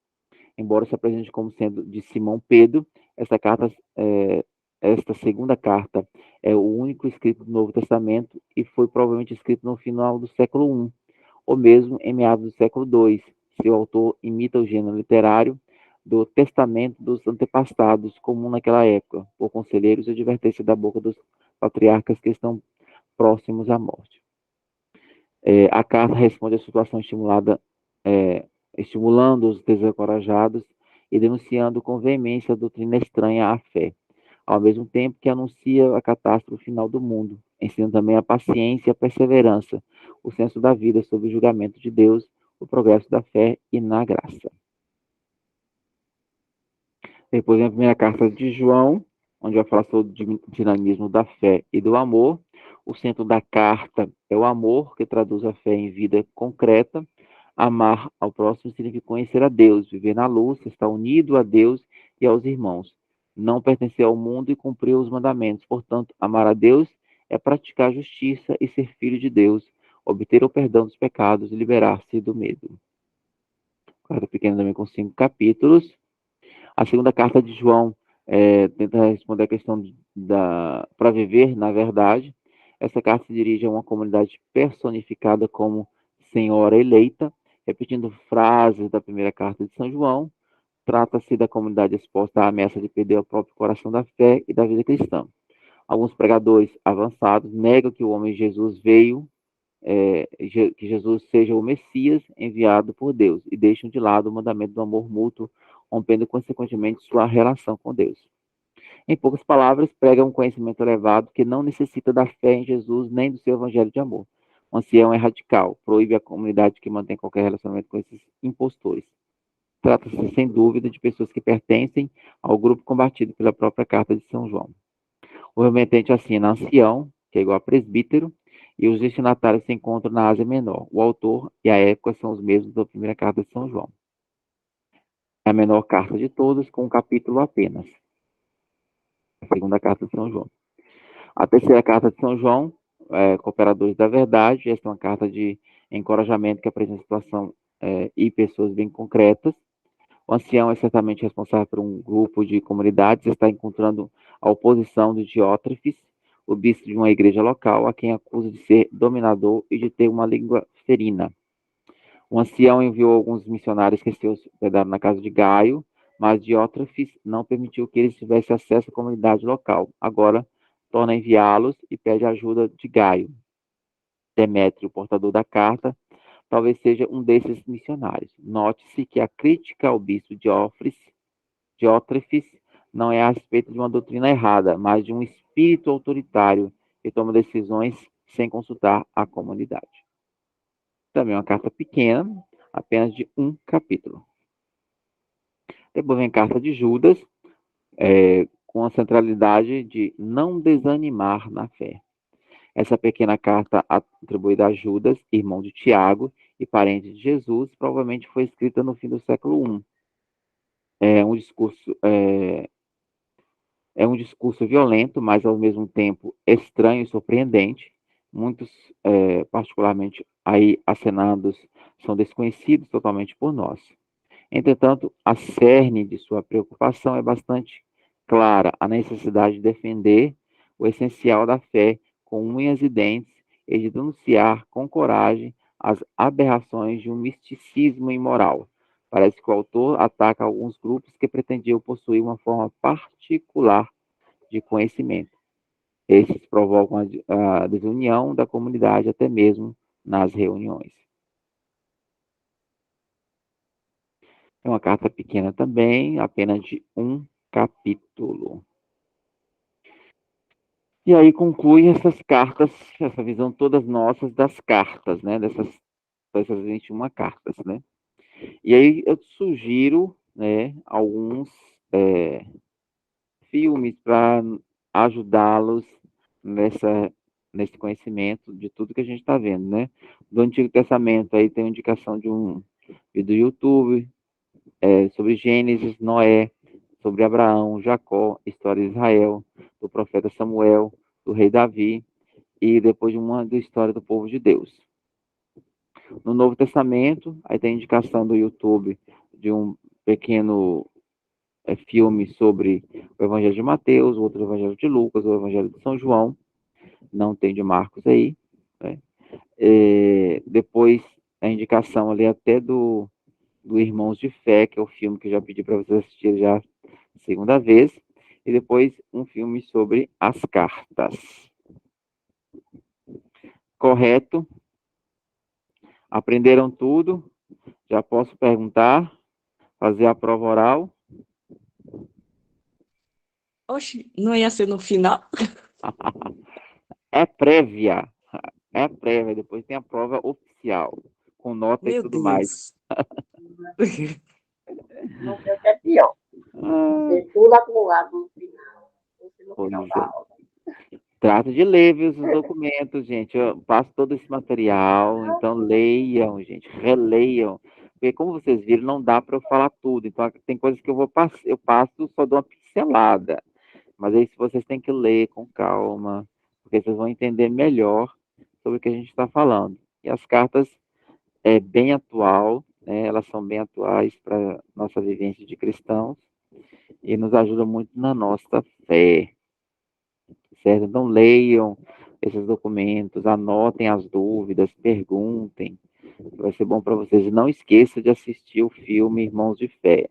embora se apresente como sendo de Simão Pedro. Esta segunda carta é o único escrito do Novo Testamento e foi provavelmente escrito no final do século I, ou mesmo em meados do século II. Seu autor imita o gênero literário do testamento dos antepassados, comum naquela época, por conselheiros e advertência da boca dos patriarcas que estão próximos à morte. A carta responde à situação estimulando os desencorajados e denunciando com veemência a doutrina estranha à fé, ao mesmo tempo que anuncia a catástrofe final do mundo, ensinando também a paciência e a perseverança, o senso da vida sob o julgamento de Deus, o progresso da fé e na graça. Depois vem a primeira carta de João, onde vai falar sobre o dinamismo da fé e do amor. O centro da carta é o amor, que traduz a fé em vida concreta. Amar ao próximo significa conhecer a Deus, viver na luz, estar unido a Deus e aos irmãos. não pertencer ao mundo e cumprir os mandamentos. Portanto, amar a Deus é praticar a justiça e ser filho de Deus, obter o perdão dos pecados e liberar-se do medo. Carta pequena também com 5 capítulos. A segunda carta de João tenta responder a questão para viver na verdade. Essa carta se dirige a uma comunidade personificada como Senhora eleita, repetindo frases da primeira carta de São João. Trata-se da comunidade exposta à ameaça de perder o próprio coração da fé e da vida cristã. Alguns pregadores avançados negam que o homem Jesus veio, que Jesus seja o Messias enviado por Deus, e deixam de lado o mandamento do amor mútuo, rompendo consequentemente sua relação com Deus. Em poucas palavras, pregam um conhecimento elevado que não necessita da fé em Jesus nem do seu evangelho de amor. O ancião é radical, proíbe a comunidade que mantém qualquer relacionamento com esses impostores. Trata-se, sem dúvida, de pessoas que pertencem ao grupo combatido pela própria carta de São João. O remetente assina ancião, que é igual a presbítero, e os destinatários se encontram na Ásia Menor. O autor e a época são os mesmos da primeira carta de São João. É a menor carta de todas, com um capítulo apenas. A segunda carta de São João. A terceira carta de São João, Cooperadores da Verdade. Esta é uma carta de encorajamento que apresenta situação e pessoas bem concretas. O ancião é certamente responsável por um grupo de comunidades e está encontrando a oposição de Diótrefes, o bispo de uma igreja local, a quem acusa de ser dominador e de ter uma língua ferina. O ancião enviou alguns missionários que se hospedaram na casa de Gaio, mas Diótrefes não permitiu que eles tivessem acesso à comunidade local. Agora, torna a enviá-los e pede a ajuda de Gaio. Demétrio, o portador da carta, talvez seja um desses missionários. Note-se que a crítica ao bispo Diótrefes não é a respeito de uma doutrina errada, mas de um espírito autoritário que toma decisões sem consultar a comunidade. Também uma carta pequena, apenas de 1 capítulo. Depois vem a carta de Judas, com a centralidade de não desanimar na fé. Essa pequena carta atribuída a Judas, irmão de Tiago e parente de Jesus, provavelmente foi escrita no fim do século I. É um discurso violento, mas ao mesmo tempo estranho e surpreendente. Muitos, particularmente aí acenados, são desconhecidos totalmente por nós. Entretanto, a cerne de sua preocupação é bastante clara: a necessidade de defender o essencial da fé com unhas e dentes e de denunciar com coragem as aberrações de um misticismo imoral. Parece que o autor ataca alguns grupos que pretendiam possuir uma forma particular de conhecimento. Esses provocam a desunião da comunidade até mesmo nas reuniões. É uma carta pequena também, apenas de 1 capítulo. E aí conclui essas cartas, essa visão todas nossas das cartas, né? Dessas 21 cartas, né? E aí eu sugiro, né, alguns filmes para ajudá-los nesse conhecimento de tudo que a gente está vendo, né? Do Antigo Testamento, aí tem uma indicação de um vídeo do YouTube, sobre Gênesis, Noé, sobre Abraão, Jacó, história de Israel, do profeta Samuel, do rei Davi, e depois de uma da história do povo de Deus. No Novo Testamento, aí tem a indicação do YouTube de um pequeno filme sobre o Evangelho de Mateus, outro Evangelho de Lucas, o Evangelho de São João, não tem de Marcos aí, né? Depois a indicação ali até do Irmãos de Fé, que é o filme que eu já pedi para vocês assistirem já a segunda vez, e depois um filme sobre as cartas. Correto? Aprenderam tudo? Já posso perguntar? Fazer a prova oral? Oxe, não ia ser no final? É prévia. É prévia, depois tem a prova oficial, com nota e Meu tudo mais. Deus. Não sei o que é pior. Ter tudo acumulado no final. No final da aula. Trata de ler, viu, os documentos, gente. Eu passo todo esse material, então leiam, gente, releiam. Porque como vocês viram, não dá para eu falar tudo. Então tem coisas que eu passo, só dou uma pincelada. Mas é isso que vocês têm que ler com calma, porque vocês vão entender melhor sobre o que a gente está falando. E as cartas é bem atual, né? Elas são bem atuais para nossa vivência de cristãos e nos ajudam muito na nossa fé, certo? Então leiam esses documentos, anotem as dúvidas, perguntem, vai ser bom para vocês. E não esqueça de assistir o filme Irmãos de Fé,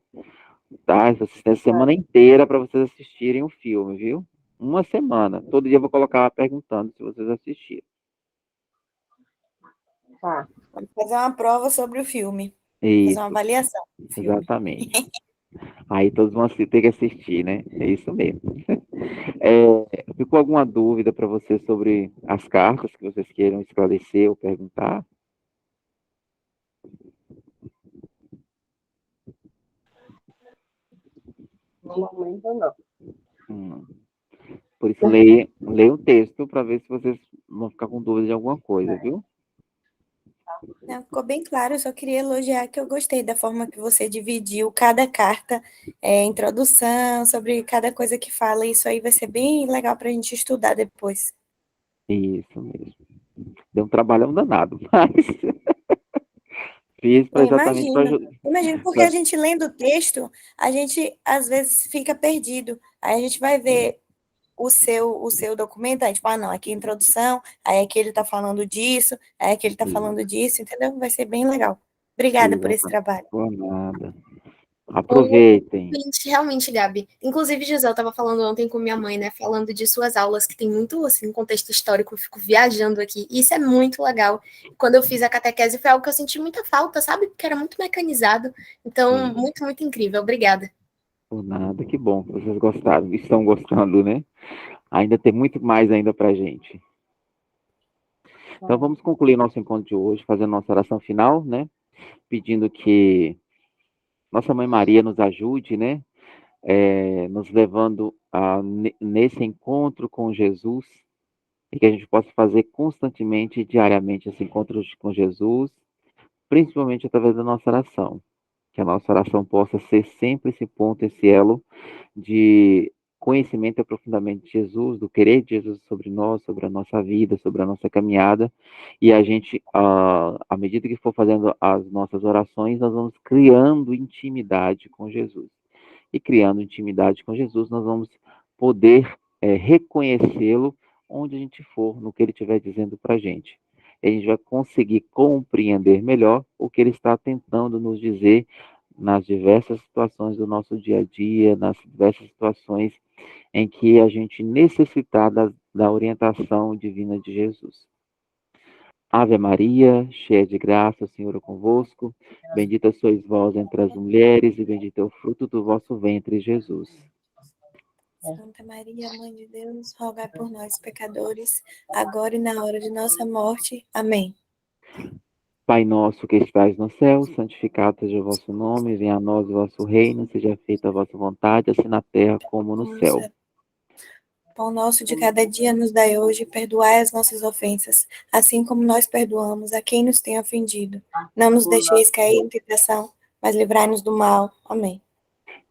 tá? Vocês têm a semana inteira para vocês assistirem o filme, viu? Uma semana. Todo dia eu vou colocar lá perguntando se vocês assistiram. Tá. Vamos fazer uma prova sobre o filme. Fazer Isso, uma avaliação do filme. exatamente. Aí todos vão ter que assistir, né? É isso mesmo. Ficou alguma dúvida para você sobre as cartas que vocês queiram esclarecer ou perguntar? No momento, não. Por isso, leia o texto para ver se vocês vão ficar com dúvida de alguma coisa, viu? Não, ficou bem claro, eu só queria elogiar que eu gostei da forma que você dividiu cada carta, introdução, sobre cada coisa que fala. Isso aí vai ser bem legal para a gente estudar depois. Isso mesmo. Deu um trabalhão danado, mas fiz Eu exatamente para ajudar. imagino, porque a gente lendo o texto, a gente às vezes fica perdido. Aí a gente vai ver o seu documento, aí tipo, não, aqui é introdução, aí aqui ele está falando disso, aí aqui ele está falando disso, entendeu? Vai ser bem legal. Obrigada por esse trabalho. Por nada. Aproveitem. Realmente, Gabi. Inclusive, Gisele, eu estava falando ontem com minha mãe, né? Falando de suas aulas, que tem muito, assim, contexto histórico, eu fico viajando aqui. E isso é muito legal. Quando eu fiz a catequese, foi algo que eu senti muita falta, sabe? Porque era muito mecanizado. Então, muito, muito incrível. Obrigada. Por nada, que bom que vocês gostaram, estão gostando, né? Ainda tem muito mais ainda pra gente. Então vamos concluir nosso encontro de hoje, fazendo nossa oração final, né? Pedindo que nossa Mãe Maria nos ajude, né? Nos levando nesse encontro com Jesus, e que a gente possa fazer constantemente, diariamente, esse encontro com Jesus, principalmente através da nossa oração. Que a nossa oração possa ser sempre esse ponto, esse elo de conhecimento e aprofundamento de Jesus, do querer de Jesus sobre nós, sobre a nossa vida, sobre a nossa caminhada, e a gente, à medida que for fazendo as nossas orações, nós vamos criando intimidade com Jesus. E criando intimidade com Jesus, nós vamos poder reconhecê-lo onde a gente for, no que ele estiver dizendo para a gente. A gente vai conseguir compreender melhor o que ele está tentando nos dizer nas diversas situações do nosso dia a dia, nas diversas situações em que a gente necessitar da orientação divina de Jesus. Ave Maria, cheia de graça, o Senhor é convosco. Bendita sois vós entre as mulheres, e bendito é o fruto do vosso ventre, Jesus. Santa Maria, Mãe de Deus, rogai por nós, pecadores, agora e na hora de nossa morte. Amém. Pai nosso que estais no céu, santificado seja o vosso nome, venha a nós o vosso reino, seja feita a vossa vontade, assim na terra como no céu. Pão nosso de cada dia nos dai hoje, perdoai as nossas ofensas, assim como nós perdoamos a quem nos tem ofendido. Não nos deixeis cair em tentação, mas livrai-nos do mal. Amém.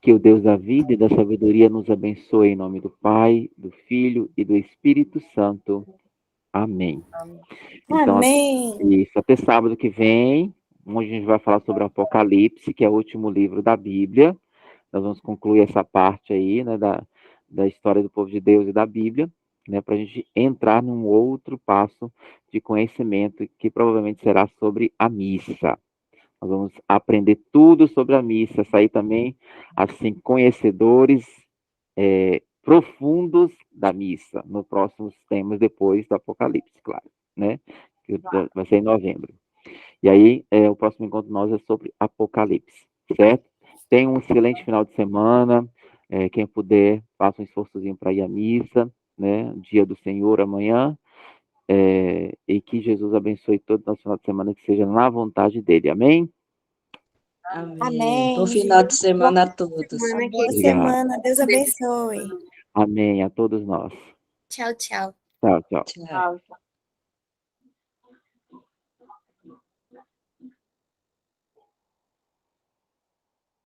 Que o Deus da vida e da sabedoria nos abençoe em nome do Pai, do Filho e do Espírito Santo. Amém. Então, Amém. isso, até sábado que vem, onde a gente vai falar sobre o Apocalipse, que é o último livro da Bíblia. Nós vamos concluir essa parte aí, né, da história do povo de Deus e da Bíblia, né, para a gente entrar num outro passo de conhecimento, que provavelmente será sobre a missa. Nós vamos aprender tudo sobre a missa, sair também, assim, conhecedores profundos da missa, nos próximos temas depois do Apocalipse, claro, né? Que vai ser em novembro. E aí, o próximo encontro nosso é sobre Apocalipse, certo? Tenha um excelente final de semana. Quem puder, faça um esforçozinho para ir à missa, né? Dia do Senhor amanhã. E que Jesus abençoe todo o nosso final de semana, que seja na vontade dele. Amém? Amém. Bom final de semana a todos. Boa semana. Deus abençoe. Amém a todos nós. Tchau, tchau. Tchau, tchau. Tchau.